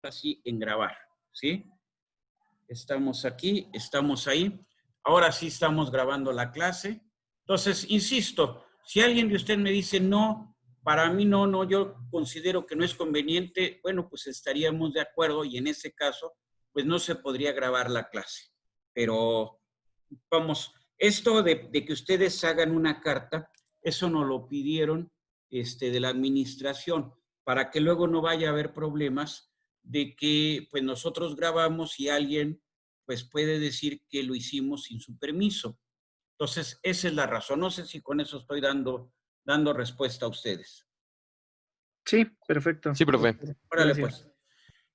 así en grabar, ¿sí? Estamos aquí, estamos ahí. Ahora sí estamos grabando la clase. Entonces, insisto, si alguien de ustedes me dice no, para mí no, yo considero que no es conveniente, bueno, pues estaríamos de acuerdo y en ese caso, pues no se podría grabar la clase. Pero, vamos, esto de que ustedes hagan una carta, eso nos lo pidieron de la administración, para que luego no vaya a haber problemas de que pues nosotros grabamos y alguien pues puede decir que lo hicimos sin su permiso. Entonces, esa es la razón. No sé si con eso estoy dando respuesta a ustedes. Sí, perfecto. Sí, profe. Órale, Gracias. pues.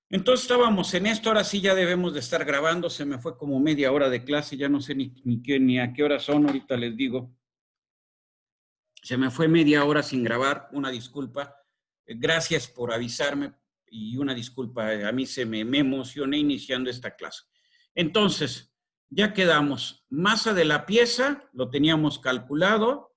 Entonces estábamos en esto, ahora sí ya debemos de estar grabando, se me fue como media hora de clase, ya no sé ni a qué hora son, ahorita les digo. Se me fue media hora sin grabar, una disculpa. Gracias por avisarme y una disculpa, a mí me emocioné iniciando esta clase. Entonces, ya quedamos. Masa de la pieza, lo teníamos calculado,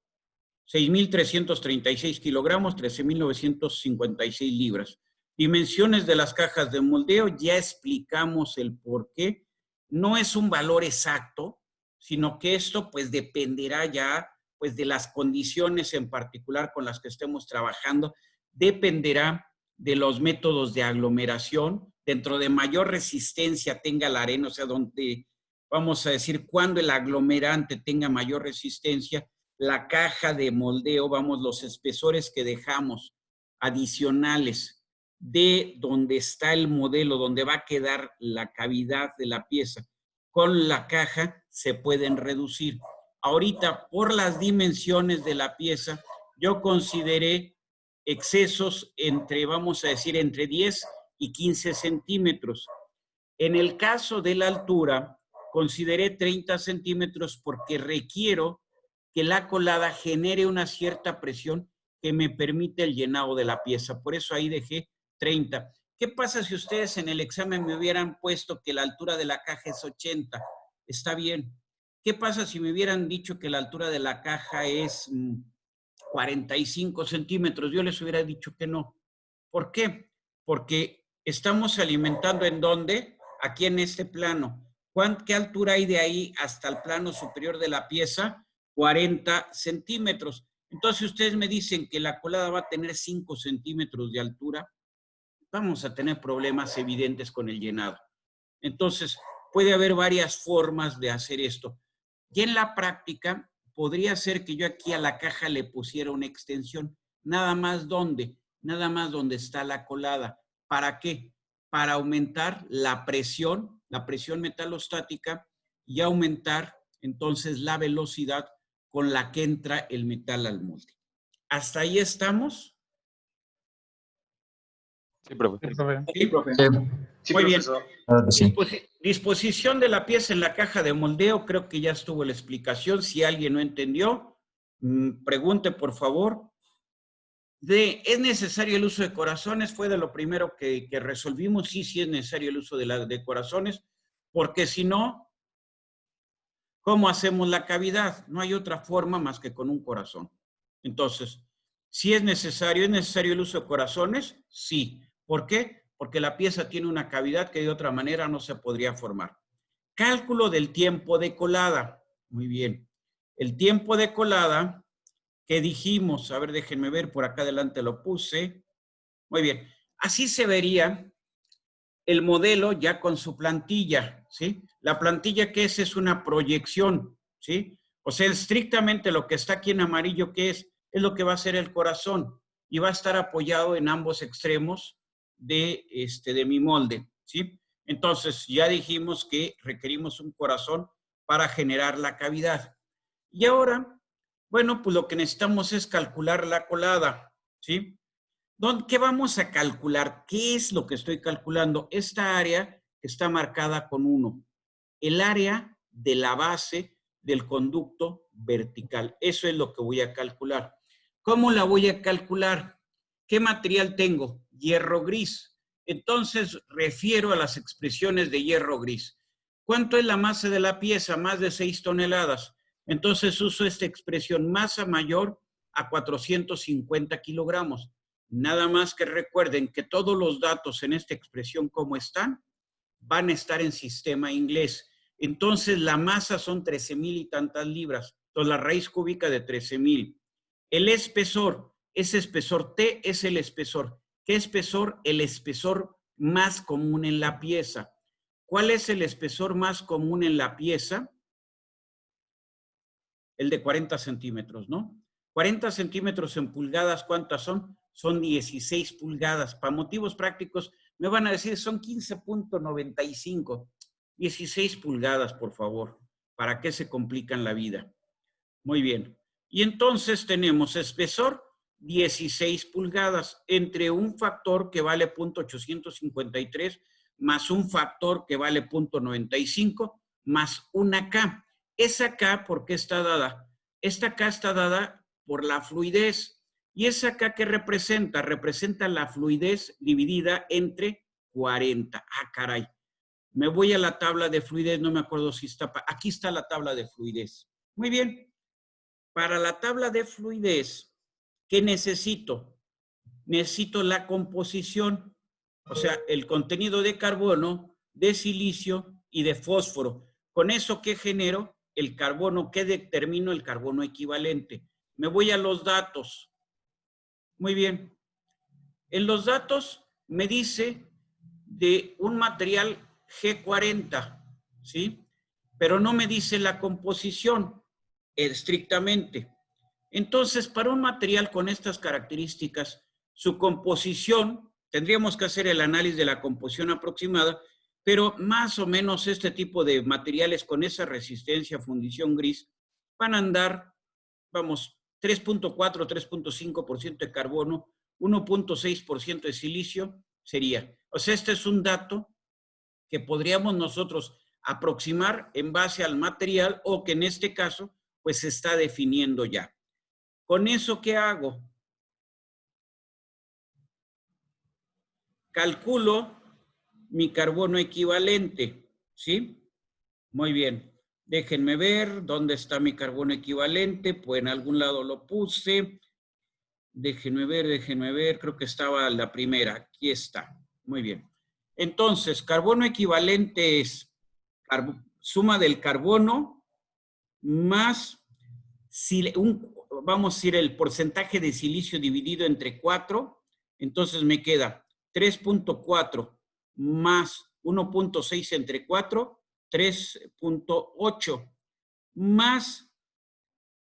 6,336 kilogramos, 13,956 libras. Dimensiones de las cajas de moldeo, ya explicamos el por qué. No es un valor exacto, sino que esto pues dependerá ya pues de las condiciones en particular con las que estemos trabajando, dependerá de los métodos de aglomeración, dentro de mayor resistencia tenga la arena, o sea, donde vamos a decir cuando el aglomerante tenga mayor resistencia, la caja de moldeo, vamos, los espesores que dejamos adicionales de donde está el modelo, donde va a quedar la cavidad de la pieza, con la caja se pueden reducir. Ahorita, por las dimensiones de la pieza, yo consideré excesos entre, vamos a decir, entre 10 y 15 centímetros. En el caso de la altura, consideré 30 centímetros porque requiero que la colada genere una cierta presión que me permite el llenado de la pieza. Por eso ahí dejé 30. ¿Qué pasa si ustedes en el examen me hubieran puesto que la altura de la caja es 80? Está bien. ¿Qué pasa si me hubieran dicho que la altura de la caja es 45 centímetros? Yo les hubiera dicho que no. ¿Por qué? Porque estamos alimentando ¿en dónde? Aquí en este plano. ¿Qué altura hay de ahí hasta el plano superior de la pieza? 40 centímetros. Entonces ustedes me dicen que la colada va a tener 5 centímetros de altura, vamos a tener problemas evidentes con el llenado. Entonces, puede haber varias formas de hacer esto. Y en la práctica, podría ser que yo aquí a la caja le pusiera una extensión. Nada más donde está la colada. ¿Para qué? Para aumentar la presión metalostática y aumentar entonces la velocidad con la que entra el metal al molde. ¿Hasta ahí estamos? Sí, profe. Sí, profe. Sí, muy bien. sí. Disposición de la pieza en la caja de moldeo, creo que ya estuvo la explicación. Si alguien no entendió, pregunte por favor. ¿Es necesario el uso de corazones? Fue de lo primero que resolvimos. Sí, sí es necesario el uso de corazones, porque si no, ¿cómo hacemos la cavidad? No hay otra forma más que con un corazón. Entonces, ¿sí es necesario el uso de corazones? Sí. ¿Por qué? Porque la pieza tiene una cavidad que de otra manera no se podría formar. Cálculo del tiempo de colada. Muy bien. El tiempo de colada que dijimos, a ver, déjenme ver, por acá adelante lo puse. Muy bien. Así se vería el modelo ya con su plantilla, ¿sí? La plantilla que es una proyección, ¿sí? O sea, estrictamente lo que está aquí en amarillo, ¿qué es? Es lo que va a ser el corazón y va a estar apoyado en ambos extremos de mi molde, ¿sí? Entonces, ya dijimos que requerimos un corazón para generar la cavidad. Y ahora, bueno, pues lo que necesitamos es calcular la colada, ¿sí? ¿Qué vamos a calcular? ¿Qué es lo que estoy calculando? Esta área está marcada con 1. El área de la base del conducto vertical. Eso es lo que voy a calcular. ¿Cómo la voy a calcular? ¿Qué material tengo? Hierro gris. Entonces, refiero a las expresiones de hierro gris. ¿Cuánto es la masa de la pieza? Más de 6 toneladas. Entonces, uso esta expresión, masa mayor a 450 kilogramos. Nada más que recuerden que todos los datos en esta expresión como están, van a estar en sistema inglés. Entonces, la masa son 13,000 y tantas libras. Entonces, la raíz cúbica de 13,000. El espesor, ese espesor T es el espesor. ¿Qué espesor? El espesor más común en la pieza. ¿Cuál es el espesor más común en la pieza? El de 40 centímetros, ¿no? 40 centímetros en pulgadas, ¿cuántas son? Son 16 pulgadas. Para motivos prácticos, me van a decir, son 15.95. 16 pulgadas, por favor. ¿Para qué se complican la vida? Muy bien. Y entonces tenemos espesor 16 pulgadas entre un factor que vale 0.853 más un factor que vale 0.95 más una K. Esa K, ¿por qué está dada? Esta K está dada por la fluidez. ¿Y esa K qué representa? Representa la fluidez dividida entre 40. Ah, caray. Me voy a la tabla de fluidez, no me acuerdo si está. Aquí está la tabla de fluidez. Muy bien. Para la tabla de fluidez, ¿qué necesito? Necesito la composición, o sea, el contenido de carbono, de silicio y de fósforo. Con eso, ¿qué genero? El carbono, ¿qué determino? El carbono equivalente. Me voy a los datos. Muy bien. En los datos me dice de un material G40, ¿sí? Pero no me dice la composición estrictamente. Entonces, para un material con estas características, su composición, tendríamos que hacer el análisis de la composición aproximada, pero más o menos este tipo de materiales con esa resistencia a fundición gris van a andar, vamos, 3.4, 3.5% de carbono, 1.6% de silicio sería. O sea, este es un dato que podríamos nosotros aproximar en base al material o que en este caso, pues se está definiendo ya. ¿Con eso qué hago? Calculo mi carbono equivalente, ¿sí? Muy bien. Déjenme ver dónde está mi carbono equivalente. Pues en algún lado lo puse. Déjenme ver. Creo que estaba la primera. Aquí está. Muy bien. Entonces, carbono equivalente es suma del carbono más, vamos a decir, el porcentaje de silicio dividido entre 4. Entonces me queda 3.4 más 1.6 entre 4, 3.8, más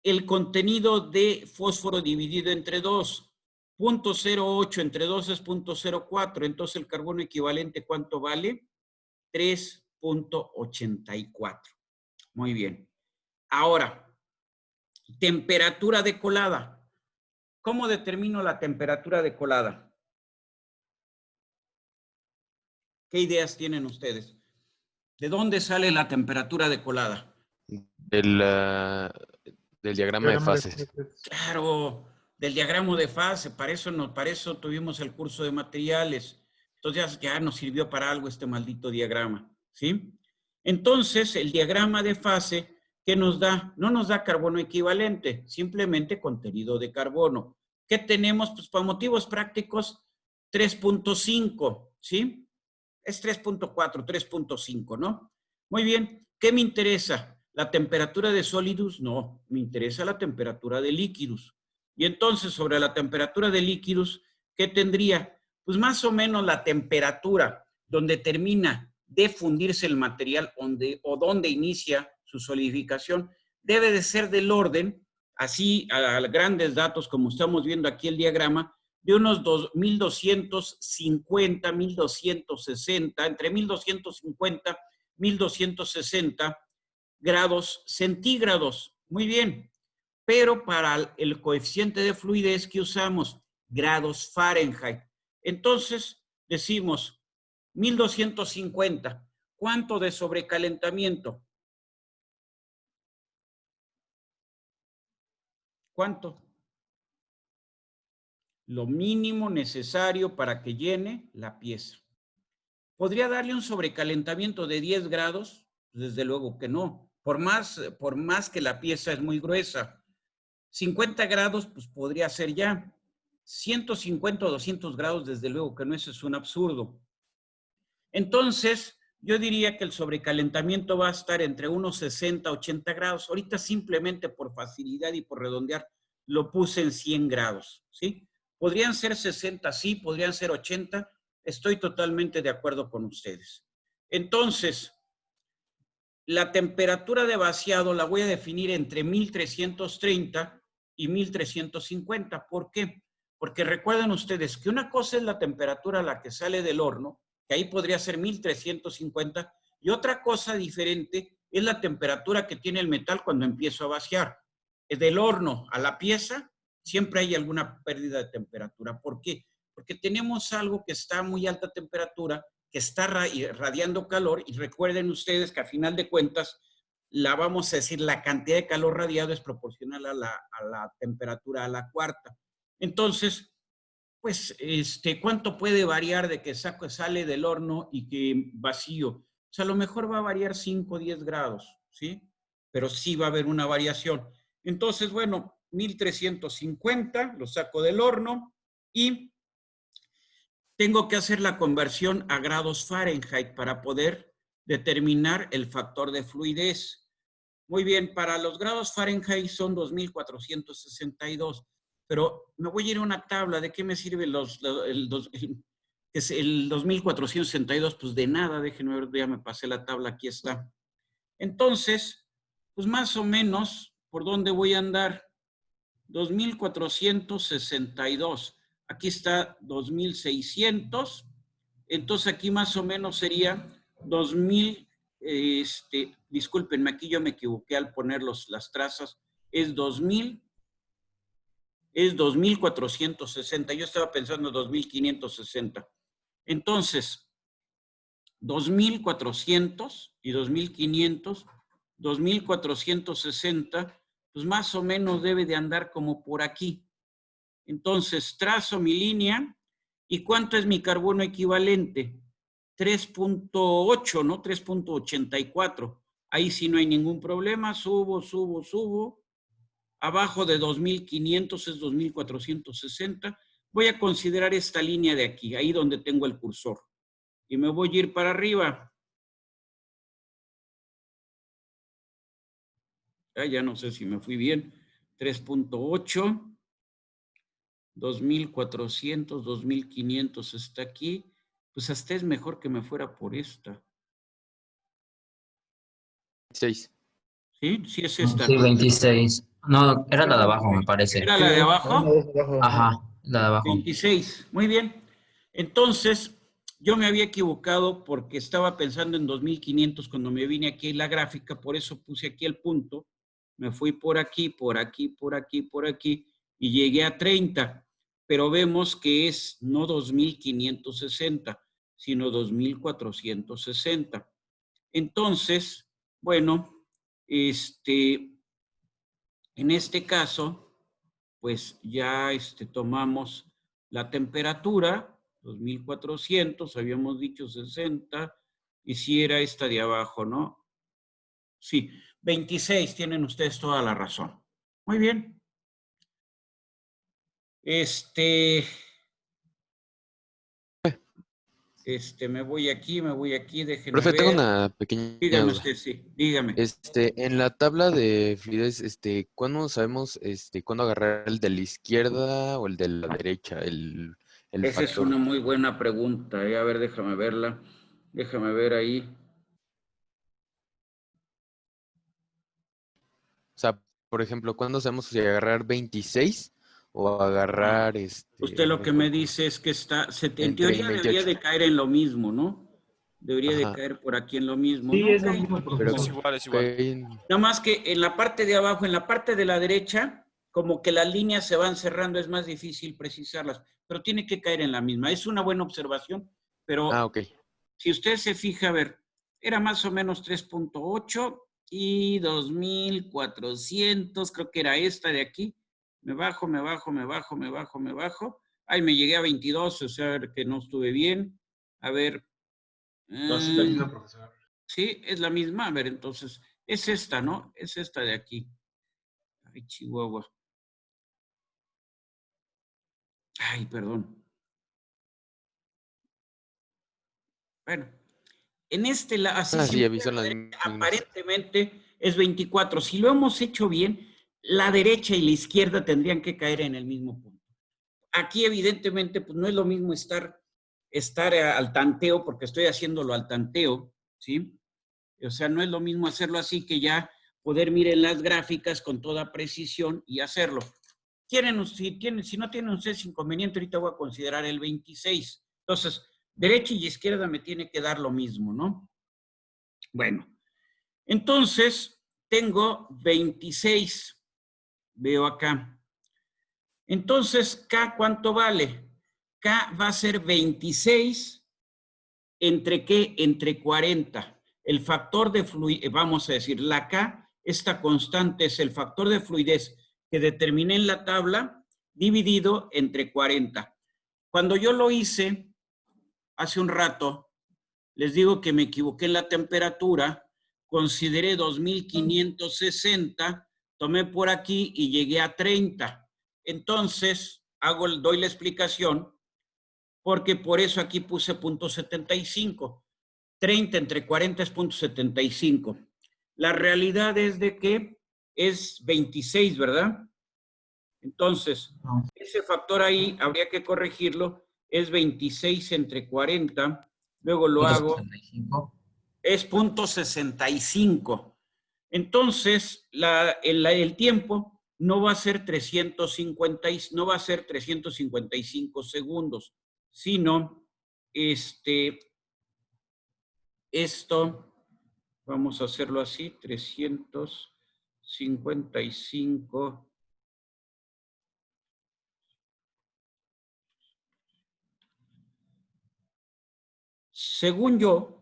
el contenido de fósforo dividido entre 2. 0.08 entre 2 es 0.04. Entonces el carbono equivalente, ¿cuánto vale? 3.84. Muy bien. Ahora, temperatura de colada. ¿Cómo determino la temperatura de colada? ¿Qué ideas tienen ustedes? ¿De dónde sale la temperatura de colada? Del diagrama de fases. Claro, del diagrama de fase. Para eso tuvimos el curso de materiales. Entonces ya nos sirvió para algo este maldito diagrama, ¿sí? Entonces, el diagrama de fase, ¿qué nos da? No nos da carbono equivalente, simplemente contenido de carbono. ¿Qué tenemos? Pues para motivos prácticos, 3.5, ¿sí? Es 3.4, 3.5, ¿no? Muy bien. ¿Qué me interesa? ¿La temperatura de sólidos? No, me interesa la temperatura de líquidos. Y entonces, sobre la temperatura de líquidos, ¿qué tendría? Pues más o menos la temperatura donde termina de fundirse el material o donde inicia su solidificación, debe de ser del orden, así a grandes datos, como estamos viendo aquí el diagrama, de unos 1250, 1260, entre 1250 y 1260 grados centígrados. Muy bien. Pero para el coeficiente de fluidez que usamos, grados Fahrenheit. Entonces, decimos 1250. ¿Cuánto de sobrecalentamiento? ¿Cuánto? Lo mínimo necesario para que llene la pieza. ¿Podría darle un sobrecalentamiento de 10 grados? Desde luego que no. Por más que la pieza es muy gruesa. 50 grados, pues podría ser ya. 150 o 200 grados, desde luego que no, eso es un absurdo. Entonces, yo diría que el sobrecalentamiento va a estar entre unos 60 a 80 grados. Ahorita simplemente por facilidad y por redondear, lo puse en 100 grados, ¿sí? Podrían ser 60, sí, podrían ser 80. Estoy totalmente de acuerdo con ustedes. Entonces, la temperatura de vaciado la voy a definir entre 1330 y 1350. ¿Por qué? Porque recuerden ustedes que una cosa es la temperatura a la que sale del horno, que ahí podría ser 1350, y otra cosa diferente es la temperatura que tiene el metal cuando empiezo a vaciar. Del horno a la pieza siempre hay alguna pérdida de temperatura. ¿Por qué? Porque tenemos algo que está a muy alta temperatura, que está radiando calor, y recuerden ustedes que a final de cuentas, vamos a decir, la cantidad de calor radiado es proporcional a la temperatura a la cuarta. Entonces, pues, ¿cuánto puede variar de que sale del horno y que vacío? O sea, a lo mejor va a variar 5 o 10 grados, ¿sí? Pero sí va a haber una variación. Entonces, bueno, 1350, lo saco del horno y tengo que hacer la conversión a grados Fahrenheit para poder determinar el factor de fluidez. Muy bien, para los grados Fahrenheit son 2462, pero me voy a ir a una tabla. ¿De qué me sirve el 2462? Pues de nada, déjenme ver, ya me pasé la tabla, aquí está. Entonces, pues más o menos, ¿por dónde voy a andar? 2462. Aquí está 2600. Entonces aquí más o menos sería 2000. Discúlpenme, aquí yo me equivoqué al poner las trazas. Es 2460. Yo estaba pensando 2560. Entonces, 2400 y 2500, 2460, pues más o menos debe de andar como por aquí. Entonces, trazo mi línea. ¿Y cuánto es mi carbono equivalente? 3.8, ¿no? 3.84. Ahí sí no hay ningún problema. Subo, subo, subo. Abajo de 2500 es 2460. Voy a considerar esta línea de aquí, ahí donde tengo el cursor. Y me voy a ir para arriba. Ya no sé si me fui bien. 3.8. 2400, 2500 está aquí. Pues hasta es mejor que me fuera por esta. 6. ¿Sí? Sí es esta, Sí, ¿no? 26. No, era la de abajo, me parece. ¿Era Sí, la de es abajo? abajo. Ajá, la de abajo. 26. Muy bien. Entonces, yo me había equivocado porque estaba pensando en 2500 cuando me vine aquí en la gráfica, por eso puse aquí el punto. Me fui por aquí, por aquí, por aquí, por aquí, y llegué a 30. Pero vemos que es no 2560, sino 2460. Entonces, bueno, en este caso, pues ya tomamos la temperatura, 2400, habíamos dicho 60, y si era esta de abajo, ¿no? Sí, 26, tienen ustedes toda la razón. Muy bien. Me voy aquí, déjenme Profe, tengo ver. una pequeña Dígame duda. usted, sí, dígame. En la tabla de fluidez, ¿cuándo sabemos, cuándo agarrar el de la izquierda o el de la derecha, el Esa es factor? una muy buena pregunta. A ver, déjame verla. Déjame ver ahí. O sea, por ejemplo, ¿cuándo sabemos si agarrar 26 o agarrar, Usted no lo me que me acuerdo, dice es que en entre teoría debería 28? de caer en lo mismo, ¿no? Debería de Ajá, caer por aquí en lo mismo, Sí, ¿no? es Ok. lo mismo, pero profesor. Es igual, es ok, igual. Nada más que en la parte de abajo, en la parte de la derecha, como que las líneas se van cerrando, es más difícil precisarlas, pero tiene que caer en la misma. Es una buena observación, pero ok. si usted se fija, a ver, era más o menos 3.8 y 2400, creo que era esta de aquí. Me bajo, me bajo, me bajo, me bajo, me bajo. Ay, me llegué a 22, o sea, que no estuve bien. A ver. No, sí es la misma, profesor. Sí, es la misma. A ver, entonces, es esta, ¿no? Es esta de aquí. Ay, Chihuahua. Ay, perdón. Bueno, en este, así Ah, si sí, me aviso voy a la las derecha, mismas. aparentemente es 24. Si lo hemos hecho bien, la derecha y la izquierda tendrían que caer en el mismo punto. Aquí, evidentemente, pues no es lo mismo estar al tanteo, porque estoy haciéndolo al tanteo, ¿sí? O sea, no es lo mismo hacerlo así que ya poder mirar las gráficas con toda precisión y hacerlo. Si no tienen ustedes inconveniente, ahorita voy a considerar el 26. Entonces, derecha y izquierda me tiene que dar lo mismo, ¿no? Bueno, entonces tengo 26, veo acá. Entonces, K, ¿cuánto vale? K va a ser 26, ¿entre qué? Entre 40. El factor de fluidez, vamos a decir, la K, esta constante es el factor de fluidez que determiné en la tabla, dividido entre 40. Cuando yo lo hice hace un rato, les digo que me equivoqué en la temperatura, consideré 2560, tomé por aquí y llegué a 30. Entonces, doy la explicación, porque por eso aquí puse .75. 30 entre 40 es .75. La realidad es de que es 26, ¿verdad? Entonces, No, ese factor ahí habría que corregirlo, es 26 entre 40, luego lo hago, 0.75. es .65. Entonces, el tiempo no va a ser 355 segundos, sino esto, vamos a hacerlo así, 355. Según yo,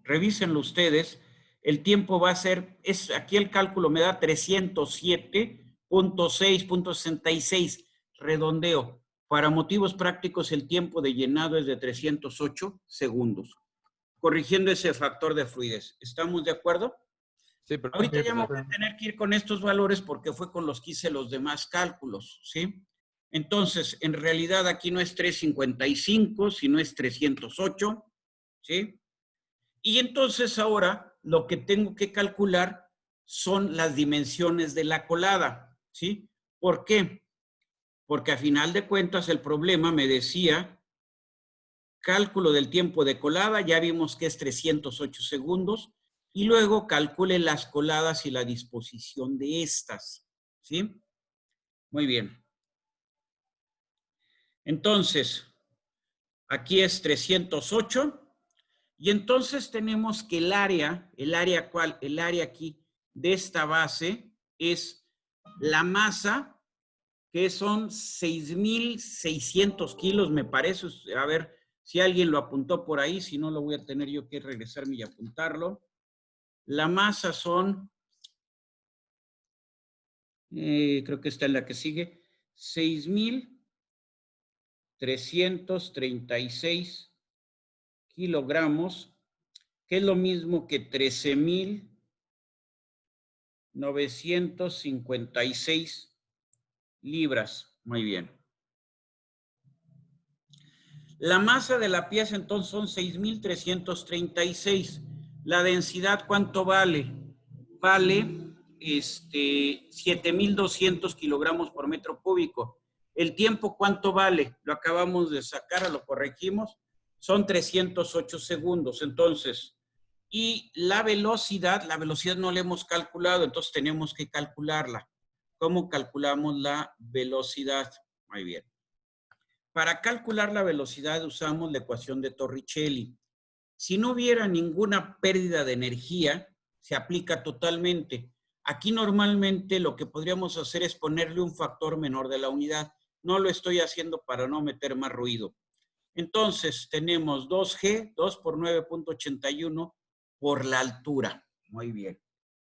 revísenlo ustedes, el tiempo va a ser, aquí el cálculo me da 307.6.66, redondeo. Para motivos prácticos, el tiempo de llenado es de 308 segundos, corrigiendo ese factor de fluidez. ¿Estamos de acuerdo? Sí, Ahorita ya me voy perfecto. a tener que ir con estos valores porque fue con los que hice los demás cálculos, ¿sí? Entonces, en realidad aquí no es 355, sino es 308, ¿sí? Y entonces ahora lo que tengo que calcular son las dimensiones de la colada, ¿sí? ¿Por qué? Porque a final de cuentas el problema me decía cálculo del tiempo de colada, ya vimos que es 308 segundos, y luego calcule las coladas y la disposición de estas, ¿sí? Muy bien. Entonces, aquí es 308, y entonces tenemos que el área aquí de esta base es la masa, que son 6,600 kilos, me parece. A ver si alguien lo apuntó por ahí, si no lo voy a tener yo que regresarme y apuntarlo. La masa son, creo que esta es la que sigue, 6,336 kilogramos, que es lo mismo que 13,956 libras. Muy bien. La masa de la pieza entonces son 6,336. La densidad, ¿cuánto vale? Vale 7,200 kilogramos por metro cúbico. El tiempo, ¿cuánto vale? Lo acabamos de sacar, lo corregimos. Son 308 segundos. Entonces, y la velocidad no la hemos calculado, entonces tenemos que calcularla. ¿Cómo calculamos la velocidad? Muy bien. Para calcular la velocidad usamos la ecuación de Torricelli. Si no hubiera ninguna pérdida de energía, se aplica totalmente. Aquí normalmente lo que podríamos hacer es ponerle un factor menor de la unidad. No lo estoy haciendo para no meter más ruido. Entonces tenemos 2G, 2 por 9.81 por la altura. Muy bien.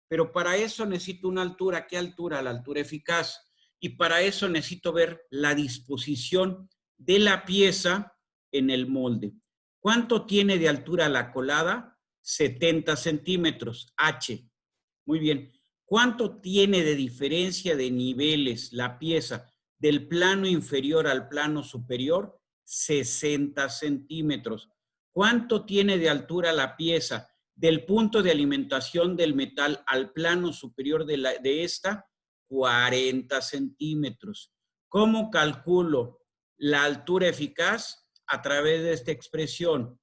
Pero para eso necesito una altura. ¿Qué altura? La altura eficaz. Y para eso necesito ver la disposición de la pieza en el molde. ¿Cuánto tiene de altura la colada? 70 centímetros, H. Muy bien. ¿Cuánto tiene de diferencia de niveles la pieza? del plano inferior al plano superior, 60 centímetros. ¿Cuánto tiene de altura la pieza del punto de alimentación del metal al plano superior de esta? 40 centímetros. ¿Cómo calculo la altura eficaz? A través de esta expresión.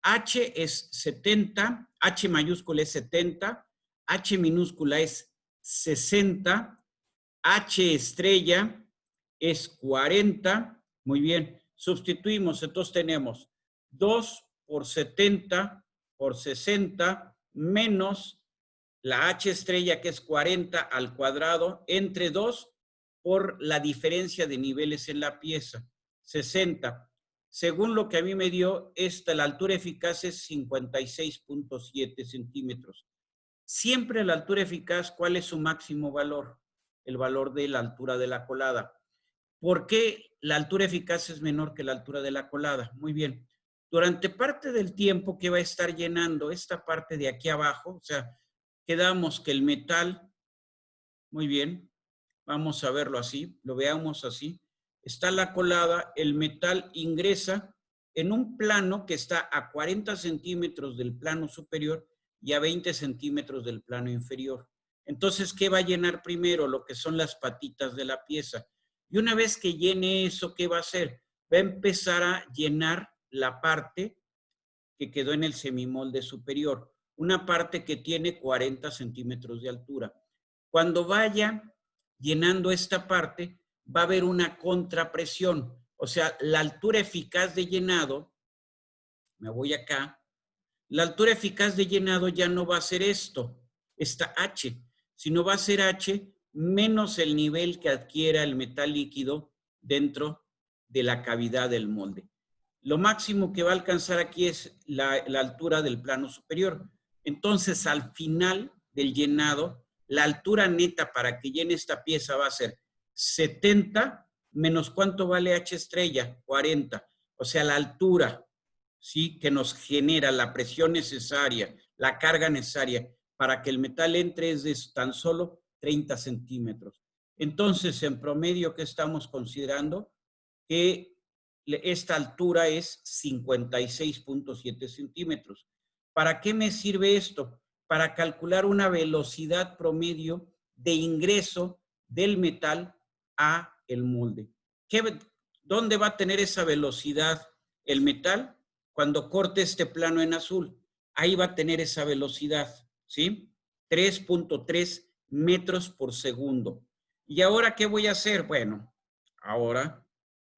H es 70, H mayúscula es 70, H minúscula es 60, H estrella es 40. Muy bien, sustituimos, entonces tenemos 2 por 70 por 60 menos la H estrella que es 40 al cuadrado entre 2 por la diferencia de niveles en la pieza, 60. Según lo que a mí me dio, la altura eficaz es 56.7 centímetros. Siempre la altura eficaz, ¿cuál es su máximo valor? El valor de la altura de la colada. ¿Por qué la altura eficaz es menor que la altura de la colada? Muy bien. Durante parte del tiempo que va a estar llenando esta parte de aquí abajo, o sea, quedamos que el metal, muy bien, vamos a verlo así, lo veamos así, está la colada, el metal ingresa en un plano que está a 40 centímetros del plano superior y a 20 centímetros del plano inferior. Entonces, ¿qué va a llenar primero? Lo que son las patitas de la pieza. Y una vez que llene eso, ¿qué va a hacer? Va a empezar a llenar la parte que quedó en el semimolde superior, una parte que tiene 40 centímetros de altura. Cuando vaya llenando esta parte, va a haber una contrapresión. O sea, la altura eficaz de llenado, me voy acá, la altura eficaz de llenado ya no va a ser esta H, sino va a ser H menos el nivel que adquiera el metal líquido dentro de la cavidad del molde. Lo máximo que va a alcanzar aquí es la altura del plano superior. Entonces, al final del llenado, la altura neta para que llene esta pieza va a ser 70 menos ¿cuánto vale H estrella? 40. O sea, la altura, ¿sí?, que nos genera la presión necesaria, la carga necesaria para que el metal entre es de tan solo 30 centímetros. Entonces, en promedio, ¿qué estamos considerando? Que esta altura es 56.7 centímetros. ¿Para qué me sirve esto? Para calcular una velocidad promedio de ingreso del metal a el molde. ¿Dónde va a tener esa velocidad el metal? Cuando corte este plano en azul. Ahí va a tener esa velocidad, ¿sí? 3.3 metros por segundo. ¿Y ahora qué voy a hacer? Bueno, ahora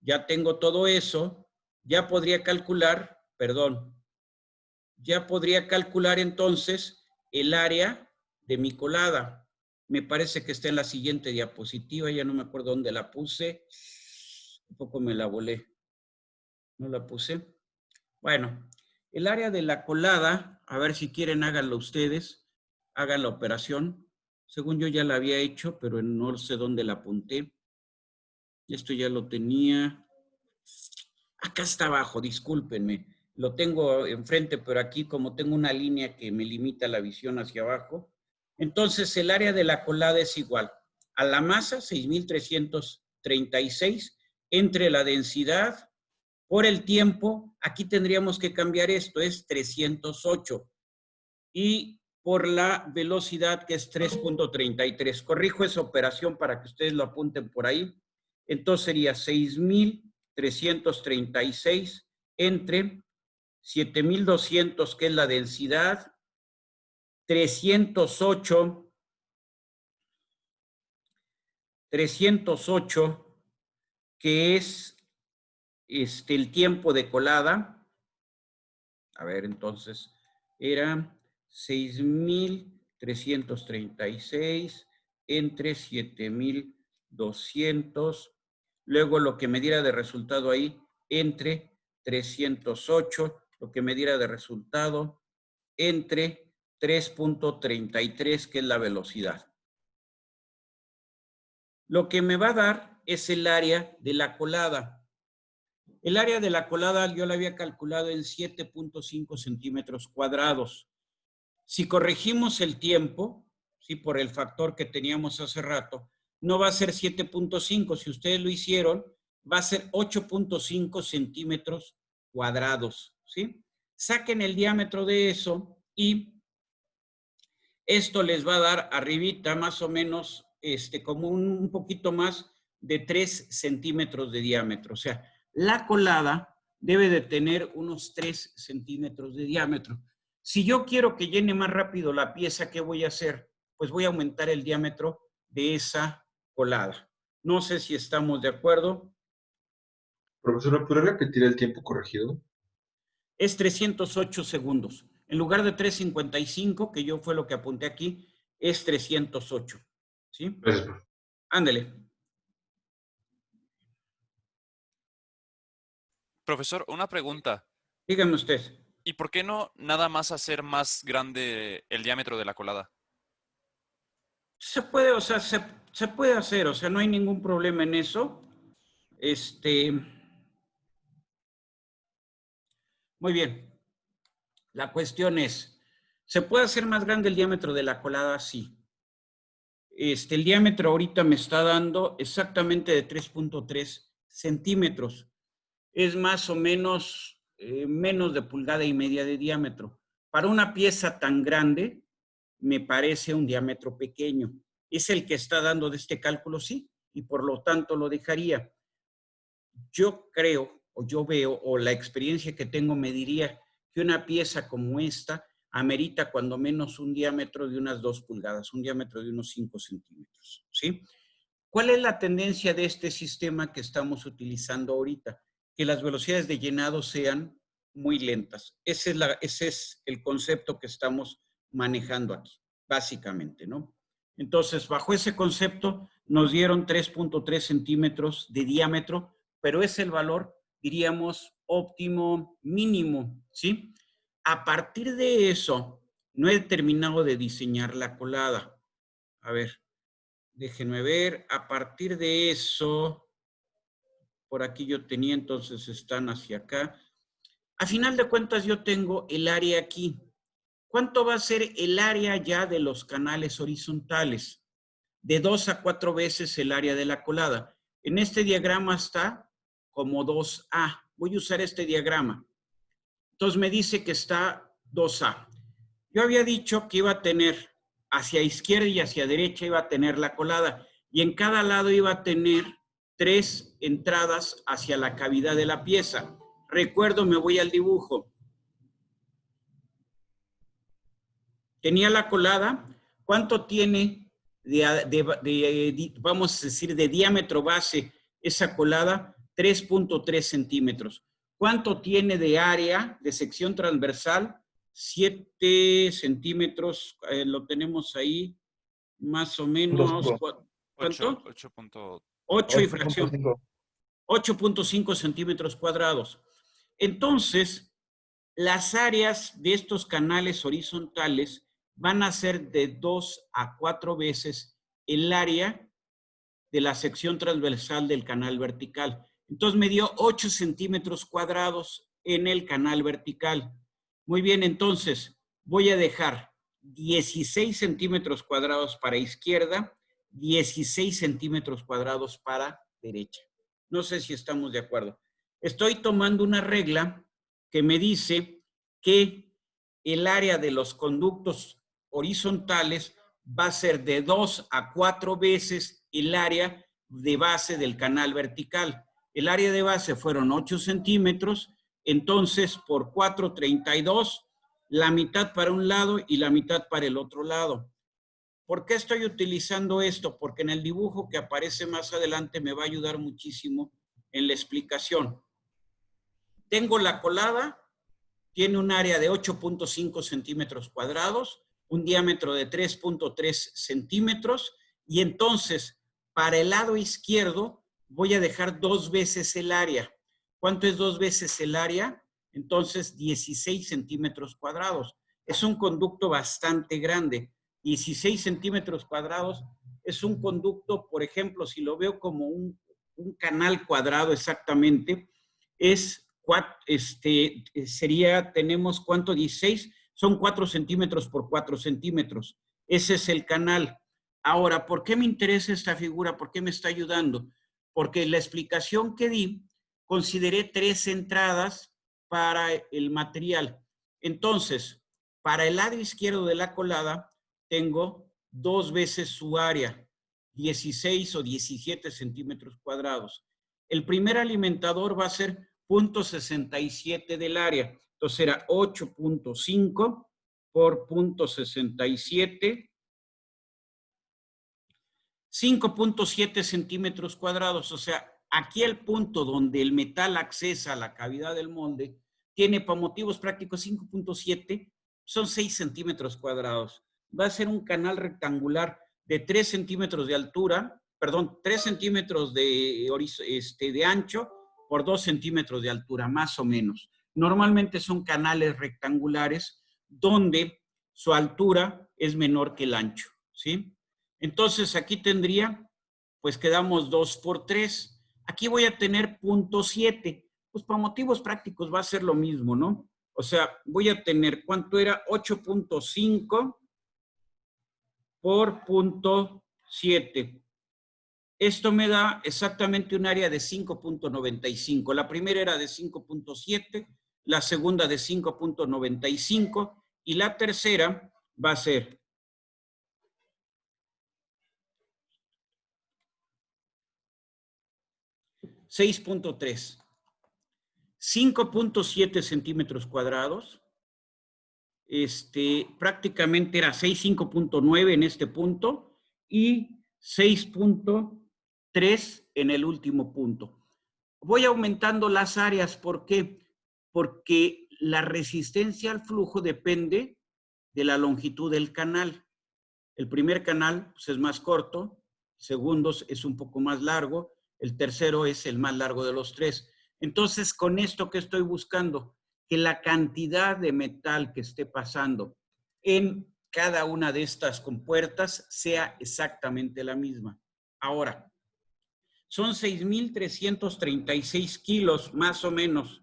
ya tengo todo eso, ya podría calcular entonces el área de mi colada. Me parece que está en la siguiente diapositiva, ya no me acuerdo dónde la puse, un poco me la volé, no la puse. Bueno, el área de la colada, a ver si quieren háganlo ustedes, hagan la operación. Según yo ya la había hecho, pero no sé dónde la apunté. Esto ya lo tenía. Acá está abajo, discúlpenme. Lo tengo enfrente, pero aquí como tengo una línea que me limita la visión hacia abajo. Entonces, el área de la colada es igual a la masa, 6.336, entre la densidad por el tiempo. Aquí tendríamos que cambiar esto, es 308. Y por la velocidad, que es 3.33. Corrijo esa operación para que ustedes lo apunten por ahí. Entonces sería 6.336 entre 7.200, que es la densidad, 308, que es el tiempo de colada. A ver, entonces, era 6.336 entre 7.200. Luego lo que me diera de resultado ahí, entre 308, lo que me diera de resultado, entre 3.33, que es la velocidad. Lo que me va a dar es el área de la colada. El área de la colada yo la había calculado en 7.5 centímetros cuadrados. Si corregimos el tiempo, ¿sí?, por el factor que teníamos hace rato, no va a ser 7.5. Si ustedes lo hicieron, va a ser 8.5 centímetros cuadrados, ¿sí? Saquen el diámetro de eso y esto les va a dar arribita más o menos como un poquito más de 3 centímetros de diámetro. O sea, la colada debe de tener unos 3 centímetros de diámetro. Si yo quiero que llene más rápido la pieza, ¿qué voy a hacer? Pues voy a aumentar el diámetro de esa colada. No sé si estamos de acuerdo. Profesor, ¿podría repetir el tiempo corregido? Es 308 segundos. En lugar de 3:55, que yo fue lo que apunté aquí, es 308. ¿Sí? Gracias, profe. Ándele. Profesor, una pregunta. Dígame usted. ¿Y por qué no nada más hacer más grande el diámetro de la colada? Se puede, o sea, se puede hacer, o sea, no hay ningún problema en eso. Muy bien. La cuestión es, ¿se puede hacer más grande el diámetro de la colada? Sí. El diámetro ahorita me está dando exactamente de 3.3 centímetros. Es más o menos menos de 1,5 pulgadas de diámetro. Para una pieza tan grande, me parece un diámetro pequeño. ¿Es el que está dando de este cálculo? Sí, y por lo tanto lo dejaría. Yo creo, o yo veo, o la experiencia que tengo me diría que una pieza como esta amerita cuando menos un diámetro de unas 2 pulgadas, un diámetro de unos 5 centímetros, ¿sí? ¿Cuál es la tendencia de este sistema que estamos utilizando ahorita? Que las velocidades de llenado sean muy lentas. Ese es el concepto que estamos manejando aquí, básicamente, ¿no? Entonces, bajo ese concepto, nos dieron 3.3 centímetros de diámetro, pero es el valor, diríamos, óptimo mínimo, ¿sí? A partir de eso, no he terminado de diseñar la colada. A ver, déjenme ver. A partir de eso, por aquí yo tenía, entonces están hacia acá. A final de cuentas, yo tengo el área aquí. ¿Cuánto va a ser el área ya de los canales horizontales? De 2 a 4 veces el área de la colada. En este diagrama está como 2A. Voy a usar este diagrama. Entonces me dice que está 2A. Yo había dicho que iba a tener hacia izquierda y hacia derecha iba a tener la colada y en cada lado iba a tener 3 entradas hacia la cavidad de la pieza. Recuerdo, me voy al dibujo. Tenía la colada. ¿Cuánto tiene vamos a decir, de diámetro base esa colada? 3.3 centímetros. ¿Cuánto tiene de área de sección transversal? 7 centímetros. Lo tenemos ahí, más o menos. ¿Cuánto? 8 y fracción. 8.5 centímetros cuadrados. Entonces, las áreas de estos canales horizontales van a ser de 2 a 4 veces el área de la sección transversal del canal vertical. Entonces me dio 8 centímetros cuadrados en el canal vertical. Muy bien, entonces voy a dejar 16 centímetros cuadrados para izquierda, 16 centímetros cuadrados para derecha. No sé si estamos de acuerdo. Estoy tomando una regla que me dice que el área de los conductos horizontales va a ser de 2 a 4 veces el área de base del canal vertical. El área de base fueron 8 centímetros, entonces por 4, 32, la mitad para un lado y la mitad para el otro lado. ¿Por qué estoy utilizando esto? Porque en el dibujo que aparece más adelante me va a ayudar muchísimo en la explicación. Tengo la colada, tiene un área de 8.5 centímetros cuadrados, un diámetro de 3.3 centímetros, y entonces, para el lado izquierdo, voy a dejar 2 veces el área. ¿Cuánto es 2 veces el área? Entonces, 16 centímetros cuadrados. Es un conducto bastante grande. 16 centímetros cuadrados es un conducto, por ejemplo, si lo veo como un canal cuadrado exactamente, sería, tenemos ¿cuánto? 16, son 4 centímetros por 4 centímetros. Ese es el canal. Ahora, ¿por qué me interesa esta figura? ¿Por qué me está ayudando? Porque la explicación que di, consideré 3 entradas para el material. Entonces, para el lado izquierdo de la colada, tengo 2 veces su área, 16 o 17 centímetros cuadrados. El primer alimentador va a ser 0.67 del área. Entonces era 8.5 por 0.67, 5.7 centímetros cuadrados. O sea, aquí el punto donde el metal accesa a la cavidad del molde tiene, para motivos prácticos, 5.7, son 6 centímetros cuadrados. Va a ser un canal rectangular de 3 centímetros de altura, perdón, 3 centímetros de ancho por 2 centímetros de altura, más o menos. Normalmente son canales rectangulares donde su altura es menor que el ancho, ¿sí? Entonces aquí tendría, pues quedamos 2 por 3. Aquí voy a tener 0.7. Pues para motivos prácticos va a ser lo mismo, ¿no? O sea, voy a tener, ¿cuánto era? 8.5 por 0.7. Esto me da exactamente un área de 5.95. La primera era de 5.7, la segunda de 5.95 y la tercera va a ser 6.3. 5.7 centímetros cuadrados. Prácticamente era 5.9 en este punto y 6.3 en el último punto. Voy aumentando las áreas. ¿Por qué? Porque la resistencia al flujo depende de la longitud del canal. El primer canal pues, es más corto, el segundo es un poco más largo, el tercero es el más largo de los 3. Entonces, con esto que estoy buscando, que la cantidad de metal que esté pasando en cada una de estas compuertas sea exactamente la misma. Ahora, son 6,336 kilos, más o menos,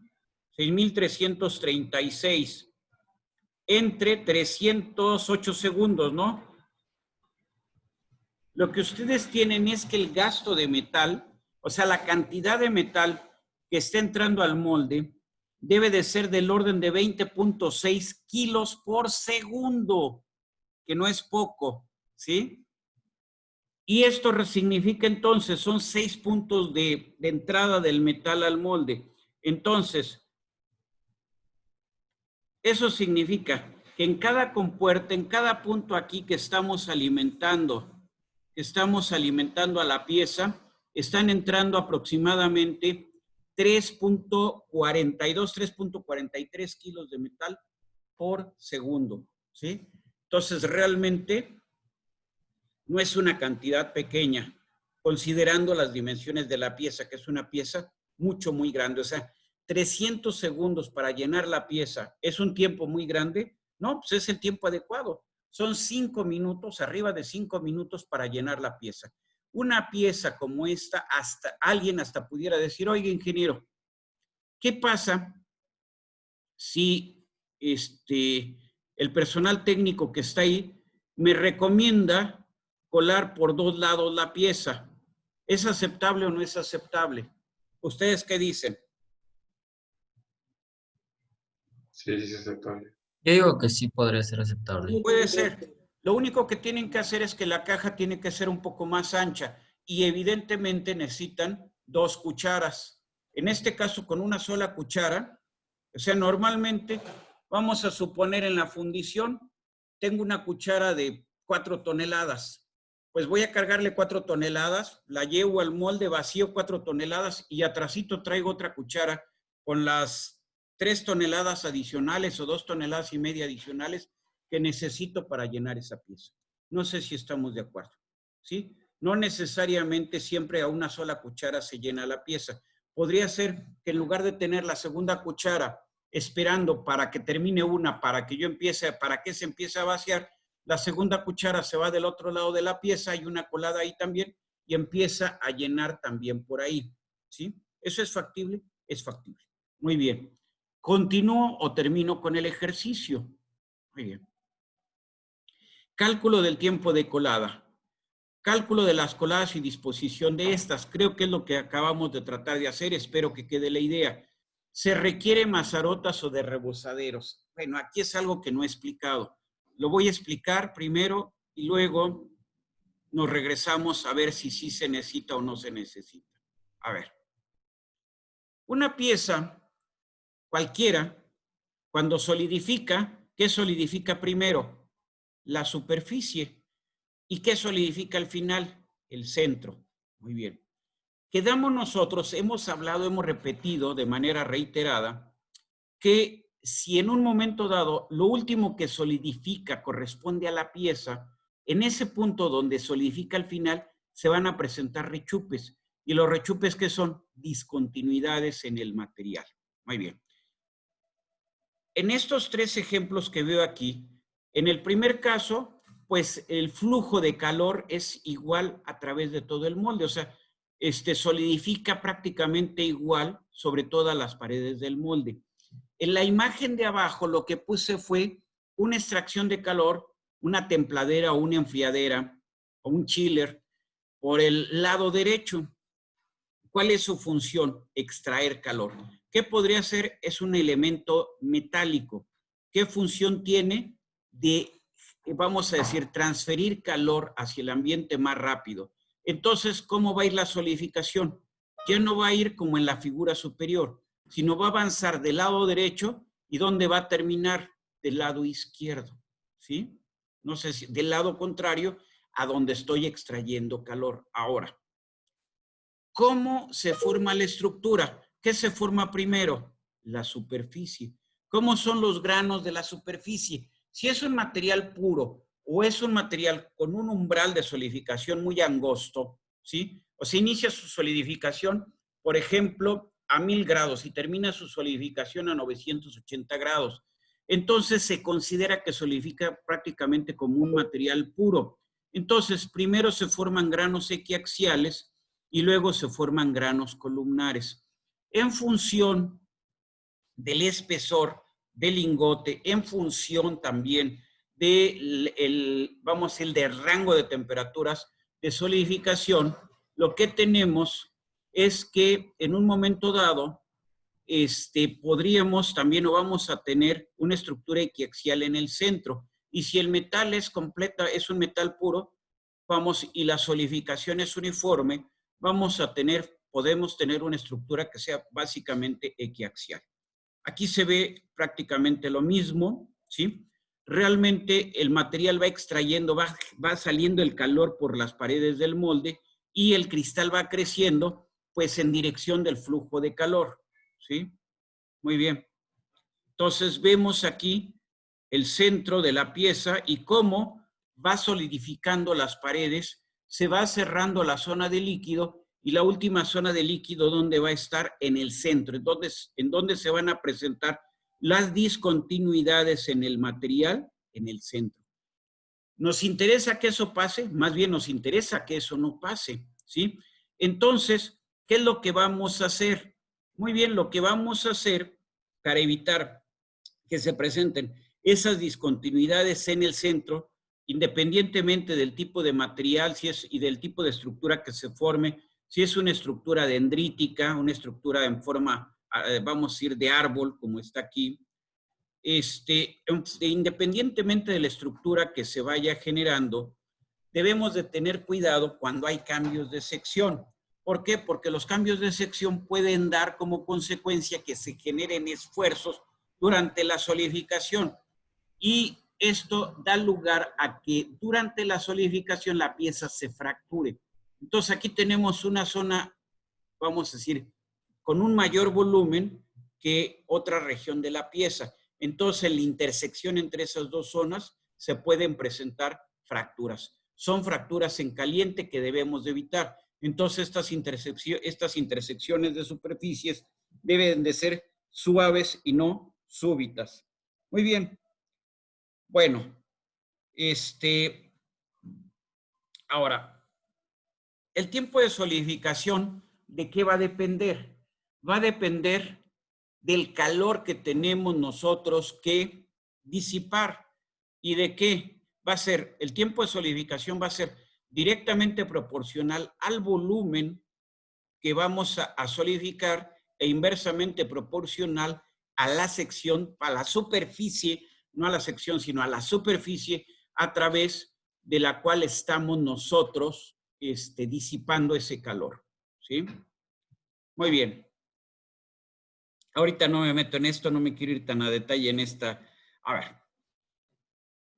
6,336 entre 308 segundos, ¿no? Lo que ustedes tienen es que el gasto de metal, o sea, la cantidad de metal que está entrando al molde, debe de ser del orden de 20.6 kilos por segundo, que no es poco, ¿sí? Y esto significa entonces, son 6 puntos de entrada del metal al molde. Entonces, eso significa que en cada compuerta, en cada punto aquí que estamos alimentando a la pieza, están entrando aproximadamente 3.42, 3.43 kilos de metal por segundo, ¿sí? Entonces, realmente no es una cantidad pequeña, considerando las dimensiones de la pieza, que es una pieza muy grande. O sea, 300 segundos para llenar la pieza, ¿es un tiempo muy grande? No, pues es el tiempo adecuado. Son 5 minutos, arriba de 5 minutos para llenar la pieza. Una pieza como esta, alguien hasta pudiera decir, oiga, ingeniero, ¿qué pasa si el personal técnico que está ahí me recomienda colar por 2 lados la pieza? ¿Es aceptable o no es aceptable? ¿Ustedes qué dicen? Sí, sí, es aceptable. Yo digo que sí podría ser aceptable. Puede ser. Lo único que tienen que hacer es que la caja tiene que ser un poco más ancha y evidentemente necesitan 2 cucharas. En este caso, con una sola cuchara, o sea, normalmente, vamos a suponer en la fundición, tengo una cuchara de 4 toneladas. Pues voy a cargarle 4 toneladas, la llevo al molde, vacío 4 toneladas y atrasito traigo otra cuchara con las 3 toneladas adicionales o 2 toneladas y media adicionales que necesito para llenar esa pieza. No sé si estamos de acuerdo, ¿sí? No necesariamente siempre a una sola cuchara se llena la pieza. Podría ser que en lugar de tener la segunda cuchara esperando para que termine una, para que se empiece a vaciar, la segunda cuchara se va del otro lado de la pieza, hay una colada ahí también y empieza a llenar también por ahí, ¿sí? ¿Eso es factible? Es factible. Muy bien. ¿Continúo o termino con el ejercicio? Muy bien. Cálculo del tiempo de colada. Cálculo de las coladas y disposición de estas. Creo que es lo que acabamos de tratar de hacer. Espero que quede la idea. ¿Se requiere mazarotas o de rebozaderos? Bueno, aquí es algo que no he explicado. Lo voy a explicar primero y luego nos regresamos a ver si sí se necesita o no se necesita. A ver. Una pieza cualquiera, cuando solidifica, ¿qué solidifica primero? La superficie. ¿Y qué solidifica al final? El centro. Muy bien. Quedamos nosotros, hemos hablado, hemos repetido de manera reiterada, que si en un momento dado lo último que solidifica corresponde a la pieza, en ese punto donde solidifica al final se van a presentar rechupes. ¿Y los rechupes qué son? Discontinuidades en el material. Muy bien. En estos 3 ejemplos que veo aquí, en el primer caso, pues el flujo de calor es igual a través de todo el molde, o sea, solidifica prácticamente igual sobre todas las paredes del molde. En la imagen de abajo lo que puse fue una extracción de calor, una templadera o una enfriadera o un chiller por el lado derecho. ¿Cuál es su función? Extraer calor. ¿Qué podría ser? Es un elemento metálico. ¿Qué función tiene? De, vamos a decir, transferir calor hacia el ambiente más rápido. Entonces, ¿cómo va a ir la solidificación? Ya no va a ir como en la figura superior, sino va a avanzar del lado derecho y ¿dónde va a terminar? Del lado izquierdo, ¿sí? No sé si del lado contrario a donde estoy extrayendo calor. Ahora, ¿cómo se forma la estructura? ¿Qué se forma primero? La superficie. ¿Cómo son los granos de la superficie? Si es un material puro o es un material con un umbral de solidificación muy angosto, ¿sí? O se inicia su solidificación, por ejemplo, a 1000 grados y termina su solidificación a 980 grados. Entonces se considera que solidifica prácticamente como un material puro. Entonces, primero se forman granos equiaxiales y luego se forman granos columnares. En función del espesor del lingote, en función también del, vamos a decir, del rango de temperaturas de solidificación, lo que tenemos es que en un momento dado, podríamos también o vamos a tener una estructura equiaxial en el centro. Y si el metal es completa, es un metal puro, vamos, y la solidificación es uniforme, podemos tener una estructura que sea básicamente equiaxial. Aquí se ve prácticamente lo mismo, ¿sí? Realmente el material va extrayendo, va saliendo el calor por las paredes del molde y el cristal va creciendo, pues en dirección del flujo de calor, ¿sí? Muy bien. Entonces vemos aquí el centro de la pieza y cómo va solidificando las paredes, se va cerrando la zona de líquido y la última zona de líquido donde va a estar en el centro, entonces en donde se van a presentar las discontinuidades en el material, en el centro. ¿Nos interesa que eso pase? Más bien nos interesa que eso no pase, ¿sí? Entonces, ¿qué es lo que vamos a hacer? Muy bien, lo que vamos a hacer para evitar que se presenten esas discontinuidades en el centro, independientemente del tipo de material y del tipo de estructura que se forme, si es una estructura dendrítica, una estructura en forma, vamos a decir, de árbol, como está aquí, independientemente de la estructura que se vaya generando, debemos de tener cuidado cuando hay cambios de sección. ¿Por qué? Porque los cambios de sección pueden dar como consecuencia que se generen esfuerzos durante la solidificación. Y esto da lugar a que durante la solidificación la pieza se fracture. Entonces aquí tenemos una zona, vamos a decir, con un mayor volumen que otra región de la pieza. Entonces en la intersección entre esas dos zonas se pueden presentar fracturas. Son fracturas en caliente que debemos de evitar. Entonces estas intersecciones de superficies deben de ser suaves y no súbitas. Muy bien. Bueno, ahora, el tiempo de solidificación, ¿de qué va a depender? Va a depender del calor que tenemos nosotros que disipar. ¿Y de qué? Va a ser, el tiempo de solidificación va a ser directamente proporcional al volumen que vamos a solidificar e inversamente proporcional a la sección, a la superficie, no a la sección, sino a la superficie a través de la cual estamos nosotros disipando ese calor. ¿Sí? Muy bien. Ahorita no me meto en esto, no me quiero ir tan a detalle en esta. A ver.